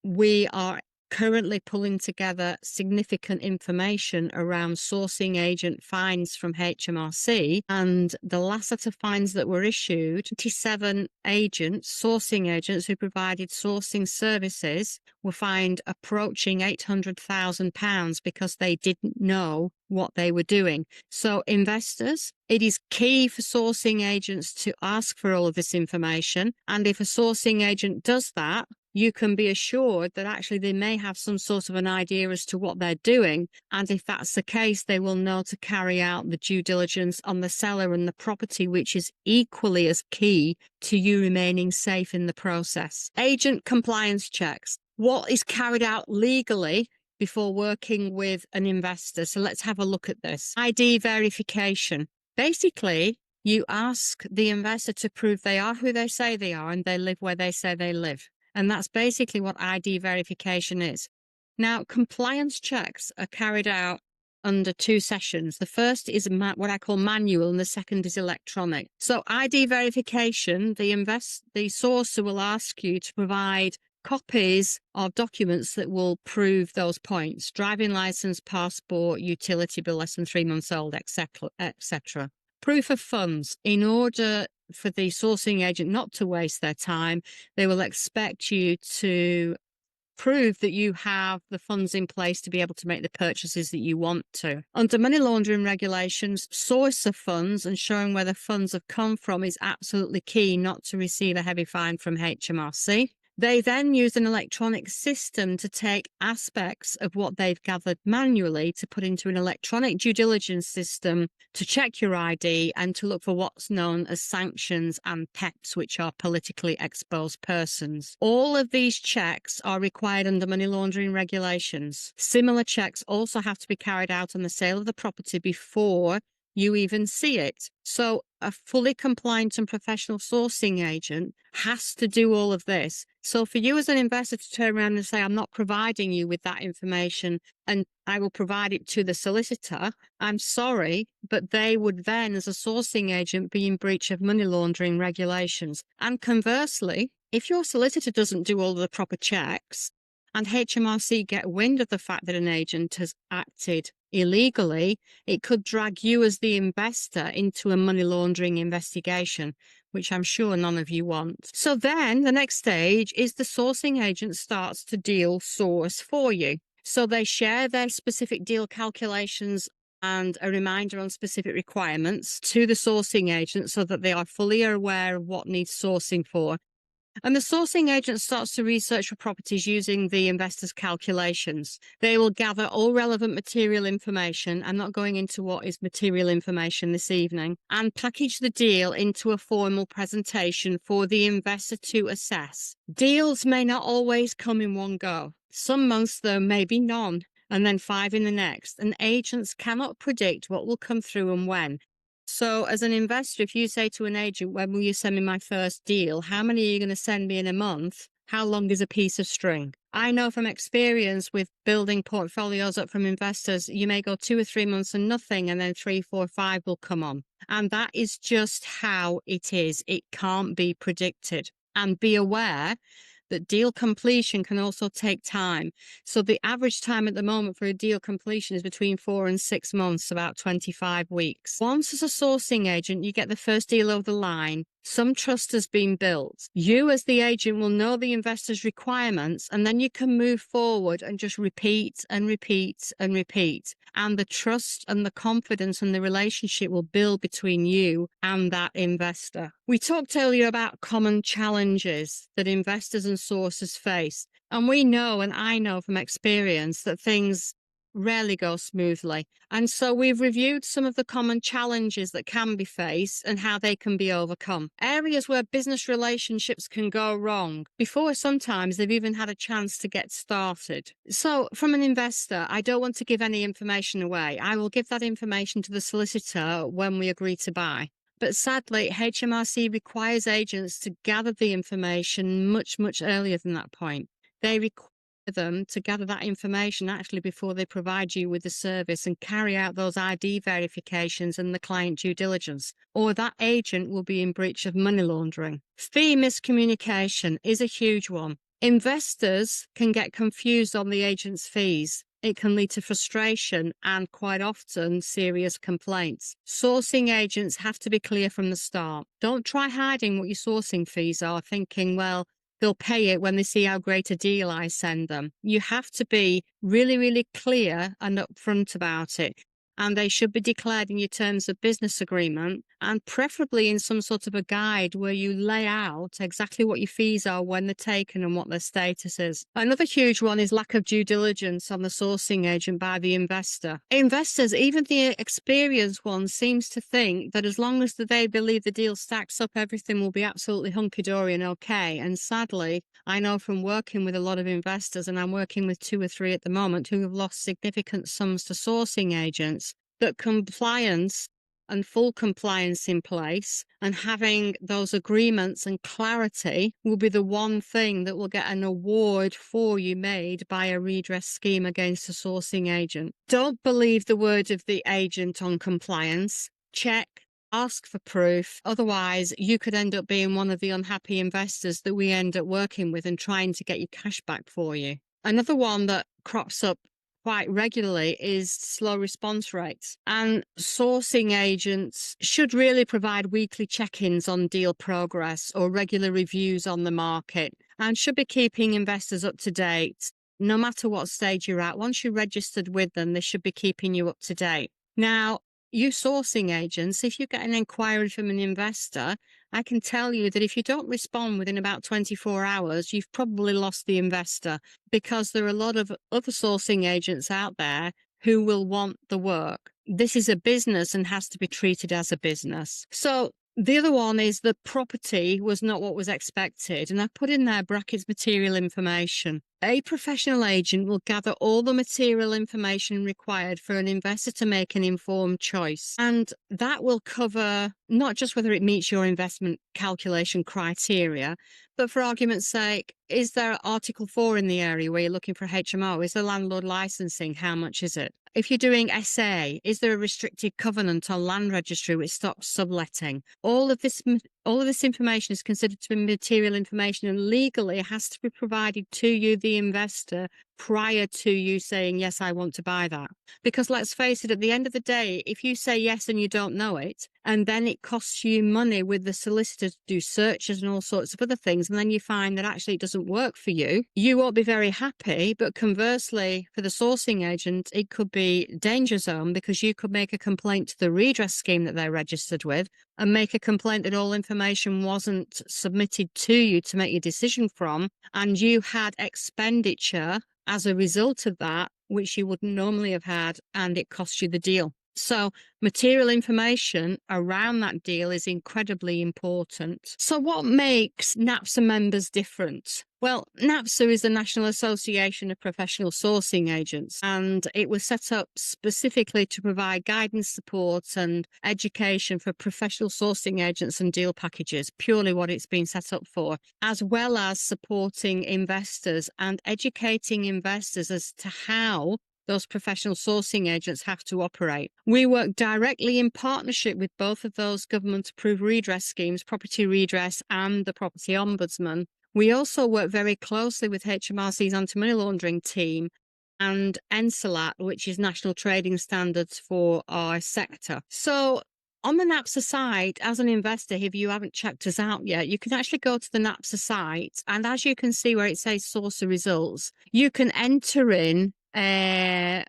S1: we are currently pulling together significant information around sourcing agent fines from HMRC, and the last set of fines that were issued, 27 agents, sourcing agents who provided sourcing services, were fined approaching £800,000 because they didn't know what they were doing. So investors, it is key for sourcing agents to ask for all of this information, and if a sourcing agent does that, you can be assured that actually they may have some sort of an idea as to what they're doing. And if that's the case, they will know to carry out the due diligence on the seller and the property, which is equally as key to you remaining safe in the process. Agent compliance checks. What is carried out legally before working with an investor? So let's have a look at this. ID verification. Basically, you ask the investor to prove they are who they say they are and they live where they say they live. And that's basically what ID verification is. Now, compliance checks are carried out under two sessions. The first is what I call manual, and the second is electronic. So ID verification, the sourcer will ask you to provide copies of documents that will prove those points: driving license, passport, utility bill less than 3 months old, etc., etc. Proof of funds. In order for the sourcing agent not to waste their time, they will expect you to prove that you have the funds in place to be able to make the purchases that you want to. Under money laundering regulations, source of funds and showing where the funds have come from is absolutely key not to receive a heavy fine from HMRC. They then use an electronic system to take aspects of what they've gathered manually to put into an electronic due diligence system to check your ID and to look for what's known as sanctions and PEPs, which are politically exposed persons. All of these checks are required under money laundering regulations. Similar checks also have to be carried out on the sale of the property before you even see it. So a fully compliant and professional sourcing agent has to do all of this. So for you as an investor to turn around and say, I'm not providing you with that information and I will provide it to the solicitor, I'm sorry, but they would then, as a sourcing agent, be in breach of money laundering regulations. And conversely, if your solicitor doesn't do all of the proper checks and HMRC get wind of the fact that an agent has acted illegally, it could drag you as the investor into a money laundering investigation, which I'm sure none of you want. So then the next stage is the sourcing agent starts to deal source for you. So they share their specific deal calculations and a reminder on specific requirements to the sourcing agent so that they are fully aware of what needs sourcing for. And the sourcing agent starts to research for properties using the investor's calculations. They will gather all relevant material information. I'm not going into what is material information this evening, and package the deal into a formal presentation for the investor to assess. Deals may not always come in one go. Some months there may be none, and then 5 in the next, and agents cannot predict what will come through and when. So as an investor, if you say to an agent, when will you send me my first deal? How many are you going to send me in a month? How long is a piece of string? I know from experience with building portfolios up from investors, you may go 2 or 3 months and nothing, and then 3, 4, 5 will come on. And that is just how it is. It can't be predicted. And be aware that deal completion can also take time. So the average time at the moment for a deal completion is between 4 and 6 months, about 25 weeks. Once as a sourcing agent, you get the first deal over the line, some trust has been built. You as the agent will know the investor's requirements, and then you can move forward and just repeat and repeat and repeat. And the trust and the confidence and the relationship will build between you and that investor. We talked earlier about common challenges that investors and sources face. And we know, and I know from experience, that things rarely go smoothly. And so we've reviewed some of the common challenges that can be faced and how they can be overcome. Areas where business relationships can go wrong before sometimes they've even had a chance to get started. So from an investor, I don't want to give any information away. I will give that information to the solicitor when we agree to buy. But sadly, HMRC requires agents to gather the information much, much earlier than that point. They require them to gather that information actually before they provide you with the service and carry out those ID verifications and the client due diligence, or that agent will be in breach of money laundering. Fee miscommunication is a huge one. Investors can get confused on the agent's fees. It can lead to frustration and quite often serious complaints. Sourcing agents have to be clear from the start. Don't try hiding what your sourcing fees are, thinking, well, they'll pay it when they see how great a deal I send them. You have to be really, really clear and upfront about it. And they should be declared in your terms of business agreement, and preferably in some sort of a guide where you lay out exactly what your fees are, when they're taken, and what their status is. Another huge one is lack of due diligence on the sourcing agent by the investor. Investors, even the experienced ones, seems to think that as long as they believe the deal stacks up, everything will be absolutely hunky-dory and okay. And sadly, I know from working with a lot of investors, and I'm working with 2 or 3 at the moment, who have lost significant sums to sourcing agents, that compliance and full compliance in place and having those agreements and clarity will be the one thing that will get an award for you made by a redress scheme against a sourcing agent. Don't believe the word of the agent on compliance. Check. Ask for proof. Otherwise, you could end up being one of the unhappy investors that we end up working with and trying to get your cash back for you. Another one that crops up quite regularly is slow response rates. And sourcing agents should really provide weekly check-ins on deal progress or regular reviews on the market, and should be keeping investors up to date. No matter what stage you're at, once you're registered with them, they should be keeping you up to date. Now, you sourcing agents, if you get an inquiry from an investor, I can tell you that if you don't respond within about 24 hours, you've probably lost the investor, because there are a lot of other sourcing agents out there who will want the work. This is a business and has to be treated as a business. So the other one is the property was not what was expected. And I put in there brackets material information. A professional agent will gather all the material information required for an investor to make an informed choice. And that will cover not just whether it meets your investment calculation criteria, but for argument's sake, is there Article 4 in the area where you're looking for HMO? Is there landlord licensing? How much is it? If you're doing SA, is there a restricted covenant on land registry which stops subletting? All of this information is considered to be material information, and legally it has to be provided to you, the investor, prior to you saying, yes, I want to buy that. Because let's face it, at the end of the day, if you say yes and you don't know it, and then it costs you money with the solicitor to do searches and all sorts of other things, and then you find that actually it doesn't work for you, you won't be very happy. But conversely, for the sourcing agent, it could be danger zone, because you could make a complaint to the redress scheme that they're registered with and make a complaint that all information wasn't submitted to you to make your decision from, and you had expenditure as a result of that, which you wouldn't normally have had, and it cost you the deal. So material information around that deal is incredibly important. So what makes NAPSA members different? Well, NAPSA is the National Association of Professional Sourcing Agents, and it was set up specifically to provide guidance, support and education for professional sourcing agents and deal packages, purely what it's been set up for, as well as supporting investors and educating investors as to how those professional sourcing agents have to operate. We work directly in partnership with both of those government-approved redress schemes, Property Redress and the Property Ombudsman. We also work very closely with HMRC's anti-money laundering team and NCLAT, which is National Trading Standards for our sector. So on the NAPSA site, as an investor, if you haven't checked us out yet, you can actually go to the NAPSA site, and as you can see where it says source of results, you can enter in a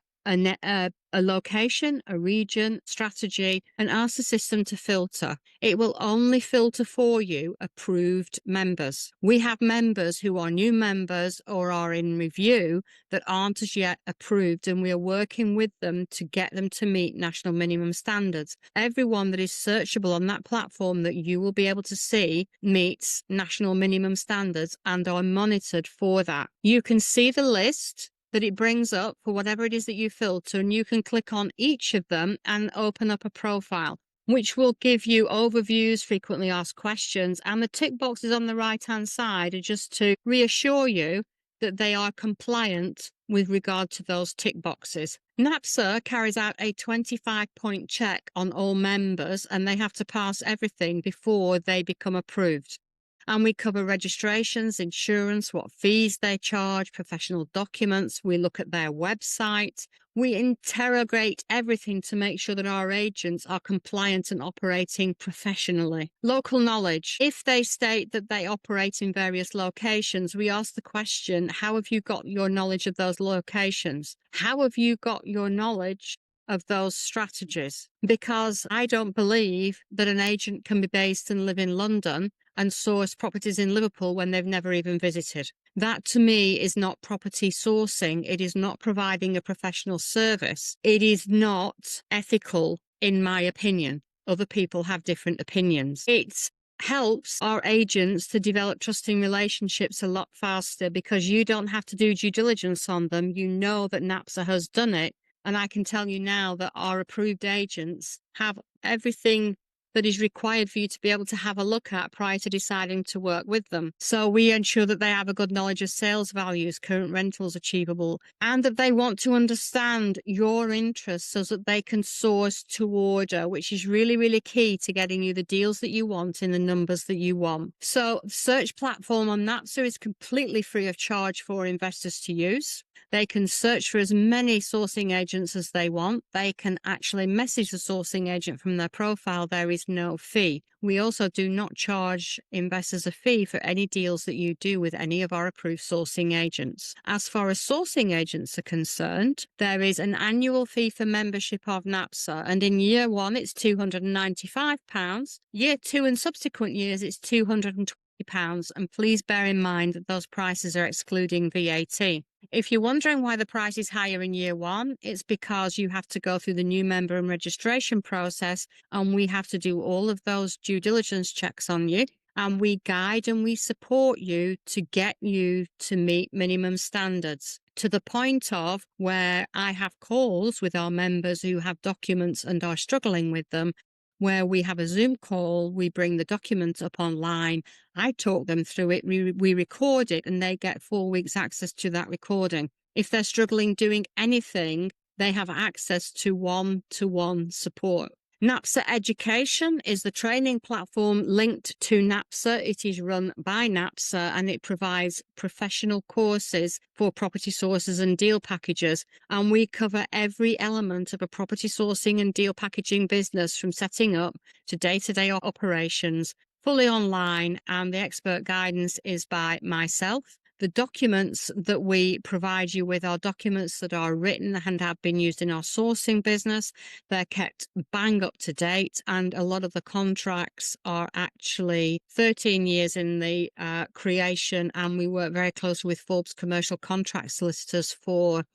S1: location, a region, strategy, and ask the system to filter. It will only filter for you approved members. We have members who are new members or are in review that aren't as yet approved, and we are working with them to get them to meet national minimum standards. Everyone that is searchable on that platform that you will be able to see meets national minimum standards and are monitored for that. You can see the list that it brings up for whatever it is that you filter, and you can click on each of them and open up a profile, which will give you overviews, frequently asked questions, and the tick boxes on the right-hand side are just to reassure you that they are compliant with regard to those tick boxes. NAPSA carries out a 25-point check on all members, and they have to pass everything before they become approved. And we cover registrations, insurance, what fees they charge, professional documents. We look at their website. We interrogate everything to make sure that our agents are compliant and operating professionally. Local knowledge. If they state that they operate in various locations, we ask the question, how have you got your knowledge of those locations? How have you got your knowledge of those strategies? Because I don't believe that an agent can be based and live in London and source properties in Liverpool when they've never even visited. That to me is not property sourcing. It is not providing a professional service. It is not ethical, in my opinion. Other people have different opinions. It helps our agents to develop trusting relationships a lot faster because you don't have to do due diligence on them. You know that NAPSA has done it. And I can tell you now that our approved agents have everything that is required for you to be able to have a look at prior to deciding to work with them. So we ensure that they have a good knowledge of sales values, current rentals achievable, and that they want to understand your interests so that they can source to order, which is really, really key to getting you the deals that you want in the numbers that you want. So search platform on NAPSA is completely free of charge for investors to use. They can search for as many sourcing agents as they want. They can actually message the sourcing agent from their profile. There is no fee. We also do not charge investors a fee for any deals that you do with any of our approved sourcing agents. As far as sourcing agents are concerned, there is an annual fee for membership of NAPSA, and in year one it's £295. Year two and subsequent years it's £220. And please bear in mind that those prices are excluding VAT. If you're wondering why the price is higher in year one, it's because you have to go through the new member and registration process, and we have to do all of those due diligence checks on you. And we guide and we support you to get you to meet minimum standards, to the point of where I have calls with our members who have documents and are struggling with them, where we have a Zoom call, we bring the documents up online, I talk them through it, we record it, and they get 4 weeks access to that recording. If they're struggling doing anything, they have access to one-to-one support. NAPSA Education is the training platform linked to NAPSA. It is run by NAPSA and it provides professional courses for property sources and deal packagers. And we cover every element of a property sourcing and deal packaging business, from setting up to day-to-day operations, fully online, and the expert guidance is by myself. The documents that we provide you with are documents that are written and have been used in our sourcing business. They're kept bang up to date, and a lot of the contracts are actually 13 years in the creation, and we work very closely with Forbes commercial contract solicitors for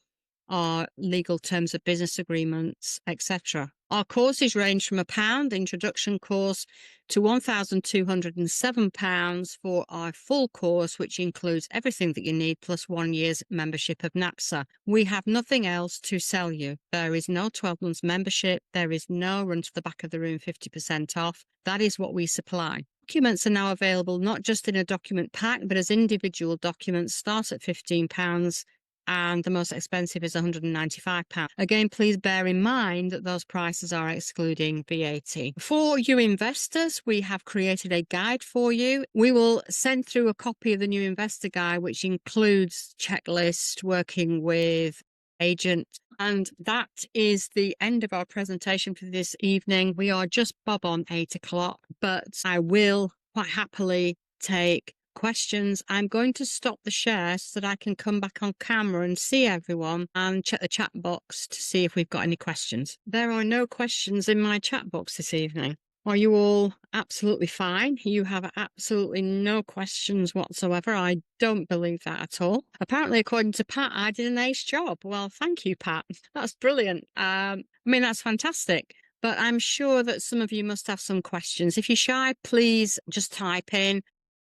S1: our legal terms of business agreements, etc. Our courses range from £1 introduction course to £1,207 for our full course, which includes everything that you need plus 1 year's membership of NAPSA. We have nothing else to sell you. There is no 12 months membership. There is no run to the back of the room 50% off. That is what we supply. Documents are now available not just in a document pack, but as individual documents. Start at £15. And the most expensive is £195. Again, please bear in mind that those prices are excluding VAT. For you investors, we have created a guide for you. We will send through a copy of the new investor guide, which includes checklist, working with agents. And that is the end of our presentation for this evening. We are just bob on 8 o'clock, but I will quite happily take questions. I'm going to stop the share so that I can come back on camera and see everyone and check the chat box to see if we've got any questions. There are no questions in my chat box this evening. Are you all absolutely fine? You have absolutely no questions whatsoever. I don't believe that at all. Apparently, according to Pat, I did an ace job. Well, thank you, Pat. That's brilliant. That's fantastic. But I'm sure that some of you must have some questions. If you're shy, please just type in.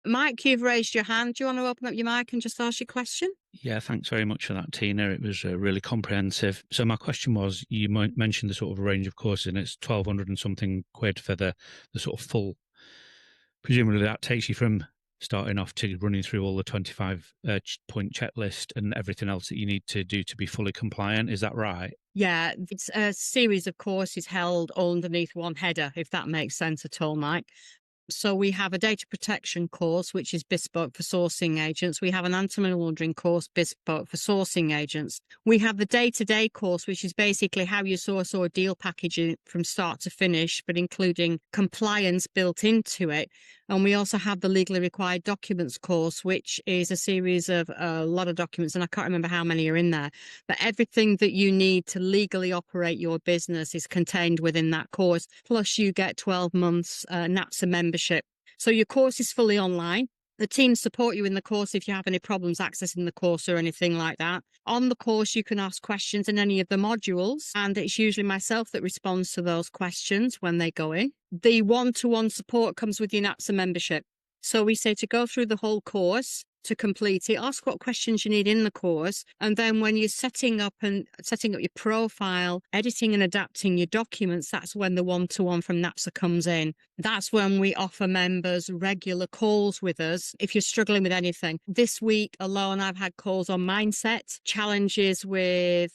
S1: Mike, you've raised your hand. Do you want to open up your mic and just ask your question?
S2: Yeah, thanks very much for that, Tina. It was really comprehensive. So my question was, you mentioned the sort of range of courses, and it's 1,200 and something quid for the sort of full. Presumably that takes you from starting off to running through all the 25-point checklist and everything else that you need to do to be fully compliant. Is that right?
S1: Yeah, it's a series of courses held all underneath one header, if that makes sense at all, Mike. So we have a data protection course, which is bespoke for sourcing agents. We have an anti-money laundering course bespoke for sourcing agents. We have the day-to-day course, which is basically how you source or deal packaging from start to finish, but including compliance built into it. And we also have the legally required documents course, which is a series of a lot of documents, and I can't remember how many are in there. But everything that you need to legally operate your business is contained within that course. Plus, you get 12 months NAPSA membership. So your course is fully online. The team support you in the course if you have any problems accessing the course or anything like that. On the course, you can ask questions in any of the modules, and it's usually myself that responds to those questions when they go in. The one-to-one support comes with your NAPSA membership. So we say to go through the whole course, to complete it, ask what questions you need in the course, and then when you're setting up your profile, editing and adapting your documents, that's when the one-to-one from NAPSA comes in. That's when we offer members regular calls with us if you're struggling with anything. This week alone, I've had calls on mindset, challenges with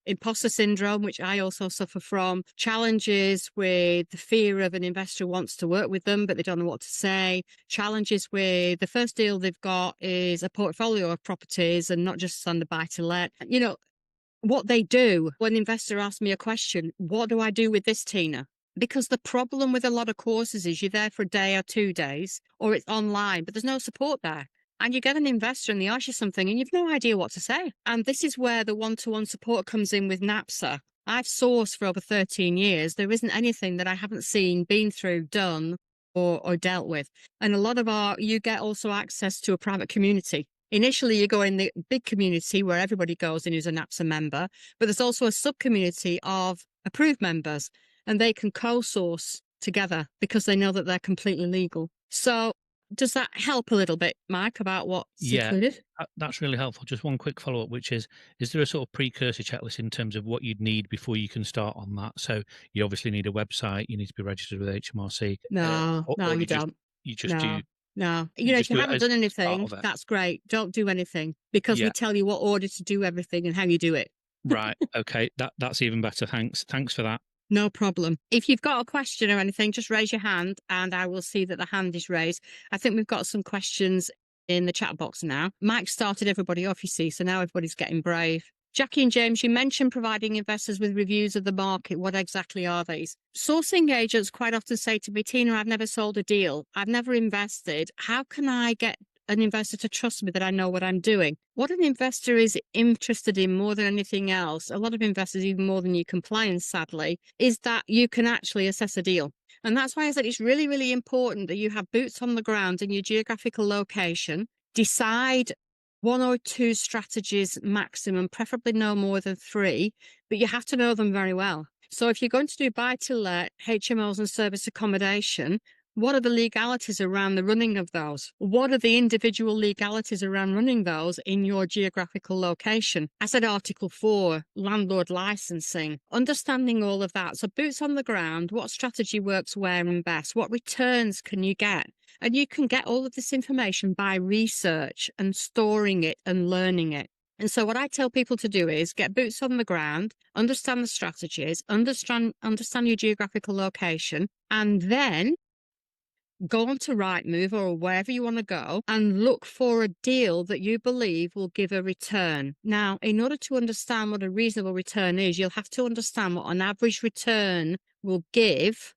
S1: imposter syndrome, which I also suffer from, challenges with the fear of an investor who wants to work with them, but they don't know what to say, challenges with the first deal they've got is a portfolio of properties and not just on the buy to let. You know, what they do when an investor asks me a question, what do I do with this, Tina? Because the problem with a lot of courses is you're there for a day or 2 days, or it's online, but there's no support there. And you get an investor and they ask you something and you've no idea what to say. And this is where the one-to-one support comes in with NAPSA. I've sourced for over 13 years. There isn't anything that I haven't seen, been through, done, or dealt with. And a lot of you get also access to a private community. Initially, you go in the big community where everybody goes in who's a NAPSA member, but there's also a sub-community of approved members, and they can co-source together because they know that they're completely legal. So does that help a little bit, Mike, about what's included?
S2: That's really helpful. Just one quick follow-up, which is there a sort of precursor checklist in terms of what you'd need before you can start on that? So you obviously need a website, you need to be registered with HMRC.
S1: No, you don't.
S2: You just do...
S1: No. You know, if you haven't done anything, that's great. Don't do anything because we tell you what order to do everything and how you do it.
S2: Right. Okay. That's even better. Thanks for that.
S1: No problem. If you've got a question or anything, just raise your hand and I will see that the hand is raised. I think we've got some questions in the chat box now. Mike started everybody off, you see, so now everybody's getting brave. Jackie and James, you mentioned providing investors with reviews of the market. What exactly are these? Sourcing agents quite often say to me, Tina, I've never sold a deal. I've never invested. How can I get an investor to trust me that I know what I'm doing? What an investor is interested in more than anything else, a lot of investors, even more than your compliance, sadly, is that you can actually assess a deal. And that's why I said it's really, really important that you have boots on the ground in your geographical location. Decide one or two strategies maximum, preferably no more than three, but you have to know them very well. So if you're going to do buy-to-let, HMOs and service accommodation, what are the legalities around the running of those? What are the individual legalities around running those in your geographical location? I said Article 4, landlord licensing, understanding all of that. So boots on the ground, what strategy works where and best? What returns can you get? And you can get all of this information by research and storing it and learning it. And so what I tell people to do is get boots on the ground, understand the strategies, understand your geographical location, and then go on to Rightmove or wherever you want to go and look for a deal that you believe will give a return. Now, in order to understand what a reasonable return is, you'll have to understand what an average return will give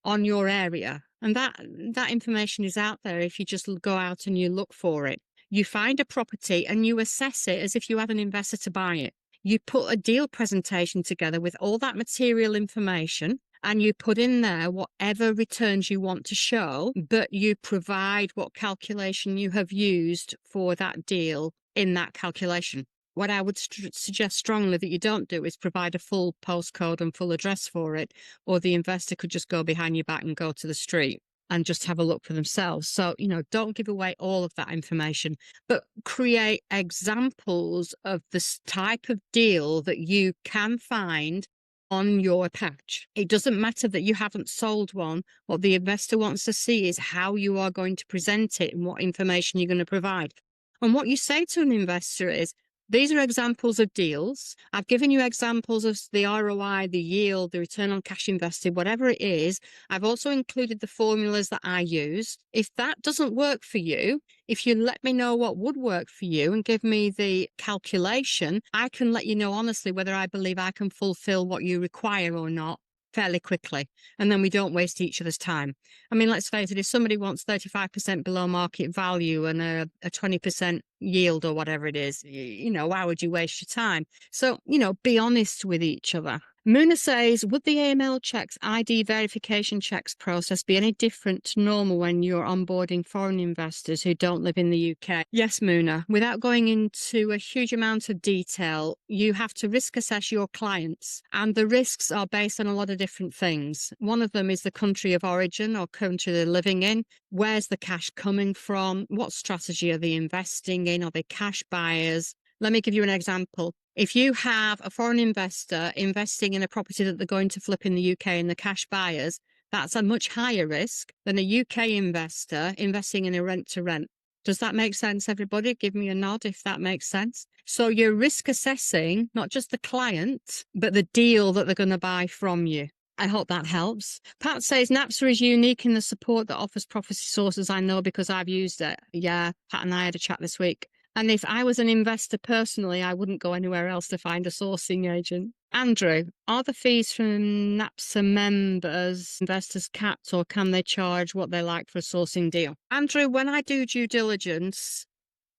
S1: on your area. And that information is out there if you just go out and you look for it. You find a property and you assess it as if you had an investor to buy it. You put a deal presentation together with all that material information and you put in there whatever returns you want to show, but you provide what calculation you have used for that deal in that calculation. What I would suggest strongly that you don't do is provide a full postcode and full address for it, or the investor could just go behind your back and go to the street and just have a look for themselves. So, don't give away all of that information, but create examples of this type of deal that you can find on your patch. It doesn't matter that you haven't sold one. What the investor wants to see is how you are going to present it and what information you're going to provide. And what you say to an investor is, these are examples of deals. I've given you examples of the ROI, the yield, the return on cash invested, whatever it is. I've also included the formulas that I use. If that doesn't work for you, if you let me know what would work for you and give me the calculation, I can let you know honestly whether I believe I can fulfill what you require or not fairly quickly. And then we don't waste each other's time. I mean, let's face it, if somebody wants 35% below market value and a 20% yield or whatever it is, why would you waste your time? So, be honest with each other. Muna says, would the AML checks, ID verification checks process be any different to normal when you're onboarding foreign investors who don't live in the UK? Yes, Muna. Without going into a huge amount of detail, you have to risk assess your clients, and the risks are based on a lot of different things. One of them is the country of origin or country they're living in. Where's the cash coming from? What strategy are they investing in? Are they cash buyers? Let me give you an example. If you have a foreign investor investing in a property that they're going to flip in the UK and the cash buyers, that's a much higher risk than a UK investor investing in a rent to rent. Does that make sense, everybody? Give me a nod if that makes sense. So you're risk assessing not just the client, but the deal that they're going to buy from you. I hope that helps. Pat says NAPSA is unique in the support that offers property sources. I know because I've used it. Yeah, Pat and I had a chat this week. And if I was an investor personally, I wouldn't go anywhere else to find a sourcing agent. Andrew, are the fees from NAPSA members, investors capped, or can they charge what they like for a sourcing deal? Andrew, when I do due diligence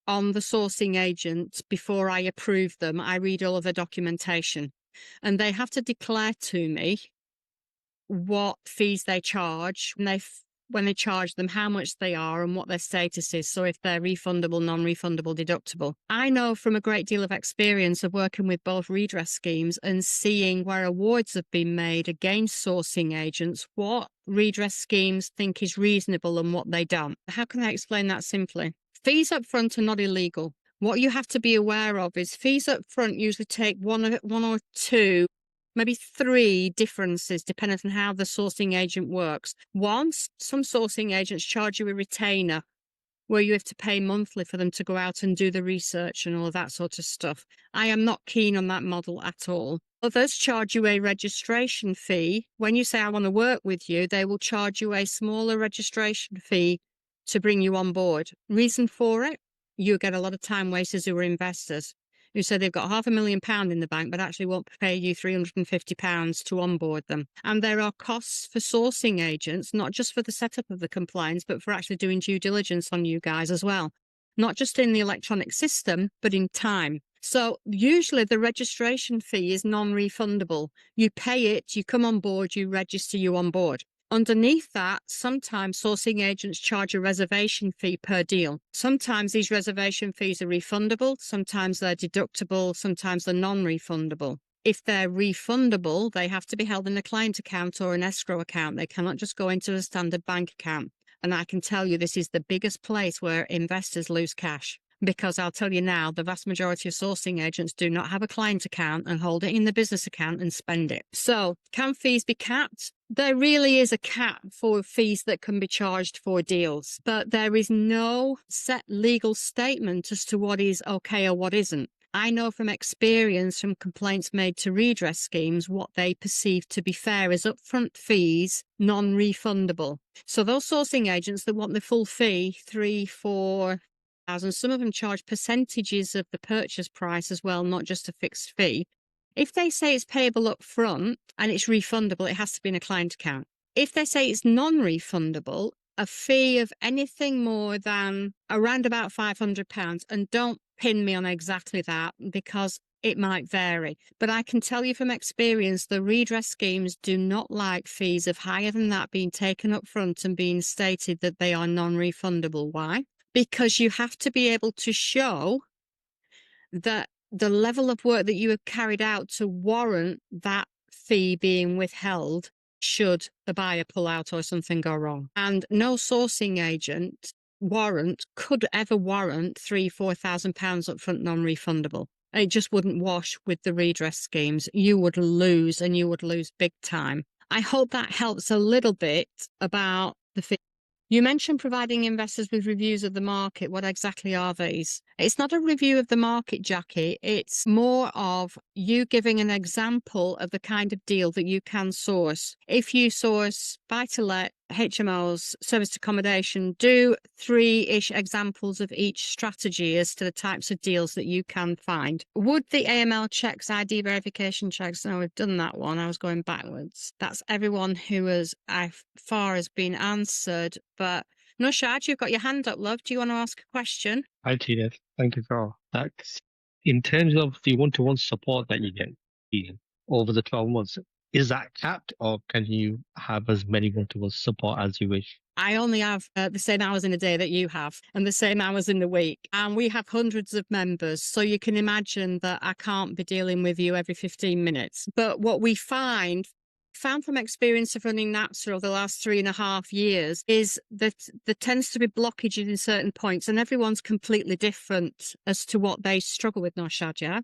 S1: on the sourcing agent before I approve them, I read all of the documentation and they have to declare to me what fees they charge when they charge them, how much they are and what their status is. So if they're refundable, non-refundable, deductible. I know from a great deal of experience of working with both redress schemes and seeing where awards have been made against sourcing agents, what redress schemes think is reasonable and what they don't. How can I explain that simply? Fees up front are not illegal. What you have to be aware of is fees up front usually take one or two, maybe three differences depending on how the sourcing agent works. One, some sourcing agents charge you a retainer where you have to pay monthly for them to go out and do the research and all of that sort of stuff. I am not keen on that model at all. Others charge you a registration fee. When you say, I want to work with you, they will charge you a smaller registration fee to bring you on board. Reason for it? You get a lot of time wasters who are investors who say they've got £500,000 in the bank, but actually won't pay you £350 to onboard them. And there are costs for sourcing agents, not just for the setup of the compliance, but for actually doing due diligence on you guys as well. Not just in the electronic system, but in time. So usually the registration fee is non-refundable. You pay it, you come on board, you register, you on board. Underneath that, sometimes sourcing agents charge a reservation fee per deal. Sometimes these reservation fees are refundable, sometimes they're deductible, sometimes they're non-refundable. If they're refundable, they have to be held in a client account or an escrow account. They cannot just go into a standard bank account. And I can tell you this is the biggest place where investors lose cash. Because I'll tell you now, the vast majority of sourcing agents do not have a client account and hold it in the business account and spend it. So can fees be capped? There really is a cap for fees that can be charged for deals, but there is no set legal statement as to what is okay or what isn't. I know from experience from complaints made to redress schemes what they perceive to be fair as upfront fees, non-refundable. So those sourcing agents that want the full fee, 3, 4, some of them charge percentages of the purchase price as well, not just a fixed fee. If they say it's payable up front and it's refundable, it has to be in a client account. If they say it's non-refundable, a fee of anything more than around about £500, and don't pin me on exactly that because it might vary. But I can tell you from experience, the redress schemes do not like fees of higher than that being taken up front and being stated that they are non-refundable. Why? Because you have to be able to show that the level of work that you have carried out to warrant that fee being withheld should the buyer pull out or something go wrong. And no sourcing agent could ever warrant £3,000-4,000 upfront non-refundable. It just wouldn't wash with the redress schemes. You would lose, and you would lose big time. I hope that helps a little bit about the fee. You mentioned providing investors with reviews of the market. What exactly are these? It's not a review of the market, Jackie. It's more of you giving an example of the kind of deal that you can source. If you source buy-to-let, HMOs, serviced accommodation, do 3-ish examples of each strategy as to the types of deals that you can find. Would the AML checks, ID verification checks? No, we've done that one. I was going backwards. That's everyone who has, as far as been answered. But Nushad, you've got your hand up, love. Do you want to ask a question?
S3: Hi, Tina. Thank you for that. In terms of the one-to-one support that you get over the 12 months, is that capped or can you have as many one-to-one support as you wish?
S1: I only have the same hours in a day that you have and the same hours in the week. And we have hundreds of members. So you can imagine that I can't be dealing with you every 15 minutes. But what we found from experience of running NAPSA over the last 3.5 years is that there tends to be blockages in certain points and everyone's completely different as to what they struggle with, Noshad.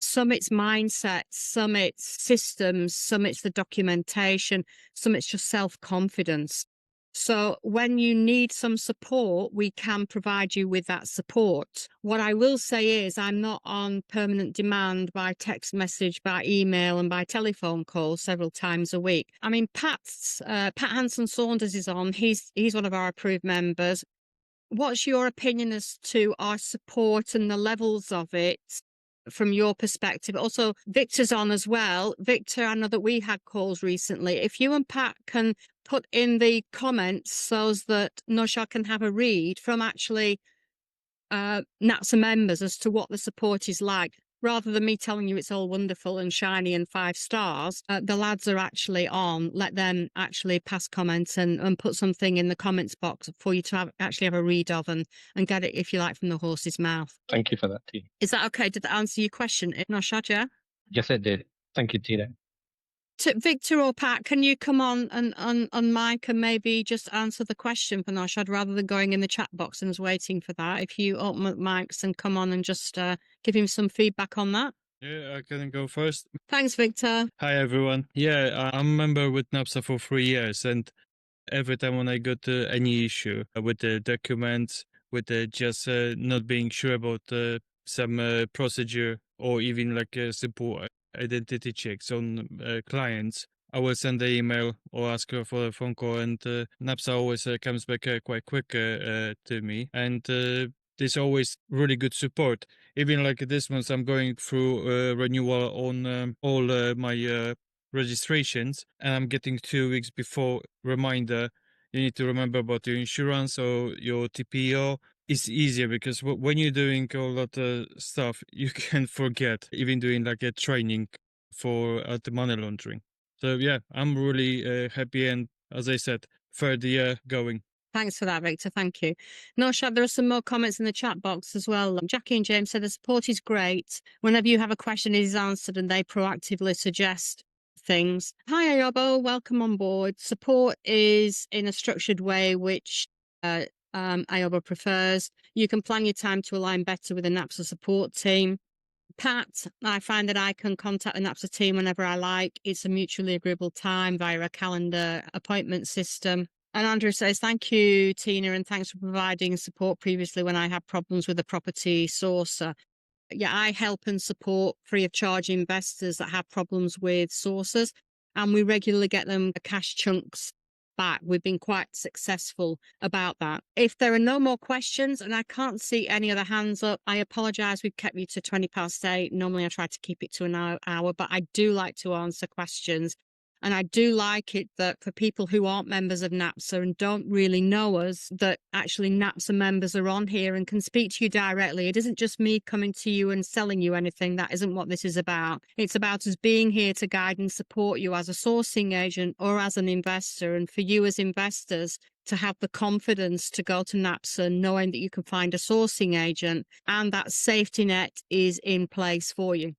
S1: Some it's mindset, some it's systems, some it's the documentation, some it's just self-confidence. So when you need some support, we can provide you with that support. What I will say is I'm not on permanent demand by text message, by email and by telephone call several times a week. I mean, Pat Hanson Saunders is on. He's one of our approved members. What's your opinion as to our support and the levels of it from your perspective? Also, Victor's on as well. Victor, I know that we had calls recently. If you and Pat can put in the comments so that Nosha can have a read from actually NAPSA members as to what the support is like, rather than me telling you it's all wonderful and shiny and 5 stars, the lads are actually on. Let them actually pass comments and put something in the comments box for you to actually have a read of and get it, if you like, from the horse's mouth.
S3: Thank you for that, Tina.
S1: Is that okay? Did that answer your question, Noshad, yeah?
S3: Yes, it did. Thank you, Tina.
S1: Victor or Pat, can you come on mic and maybe just answer the question for Noshad rather than going in the chat box and us waiting for that? If you open up mics and come on and just give him some feedback on that.
S4: Yeah, I can go first.
S1: Thanks, Victor.
S4: Hi, everyone. Yeah, I'm a member with NAPSA for 3 years, and every time when I got any issue with the documents with just not being sure about some procedure or even like simple identity checks on clients. I will send the email or ask her for a phone call, and NAPSA always comes back quite quick to me, and there's always really good support. Even like this month, I'm going through renewal on all my registrations, and I'm getting 2 weeks before reminder. You need to remember about your insurance or your TPO. It's easier because when you're doing all that stuff, you can forget, even doing like a training for anti-money laundering. So yeah, I'm really happy, and as I said, third year going.
S1: Thanks for that, Victor. Thank you. Noshad, there are some more comments in the chat box as well. Jackie and James said the support is great. Whenever you have a question, it is answered and they proactively suggest things. Hi, Ayobo. Welcome on board. Support is in a structured way, which Ayobo prefers. You can plan your time to align better with the NAPSA support team. Pat, I find that I can contact the NAPSA team whenever I like. It's a mutually agreeable time via a calendar appointment system. And Andrew says, thank you, Tina, and thanks for providing support previously when I had problems with a property sourcer. Yeah, I help and support free of charge investors that have problems with sources, and we regularly get them cash chunks back. We've been quite successful about that. If there are no more questions and I can't see any other hands up, I apologize. We've kept you to 8:20. Normally I try to keep it to an hour, but I do like to answer questions. And I do like it that for people who aren't members of NAPSA and don't really know us, that actually NAPSA members are on here and can speak to you directly. It isn't just me coming to you and selling you anything. That isn't what this is about. It's about us being here to guide and support you as a sourcing agent or as an investor. And for you as investors to have the confidence to go to NAPSA knowing that you can find a sourcing agent and that safety net is in place for you.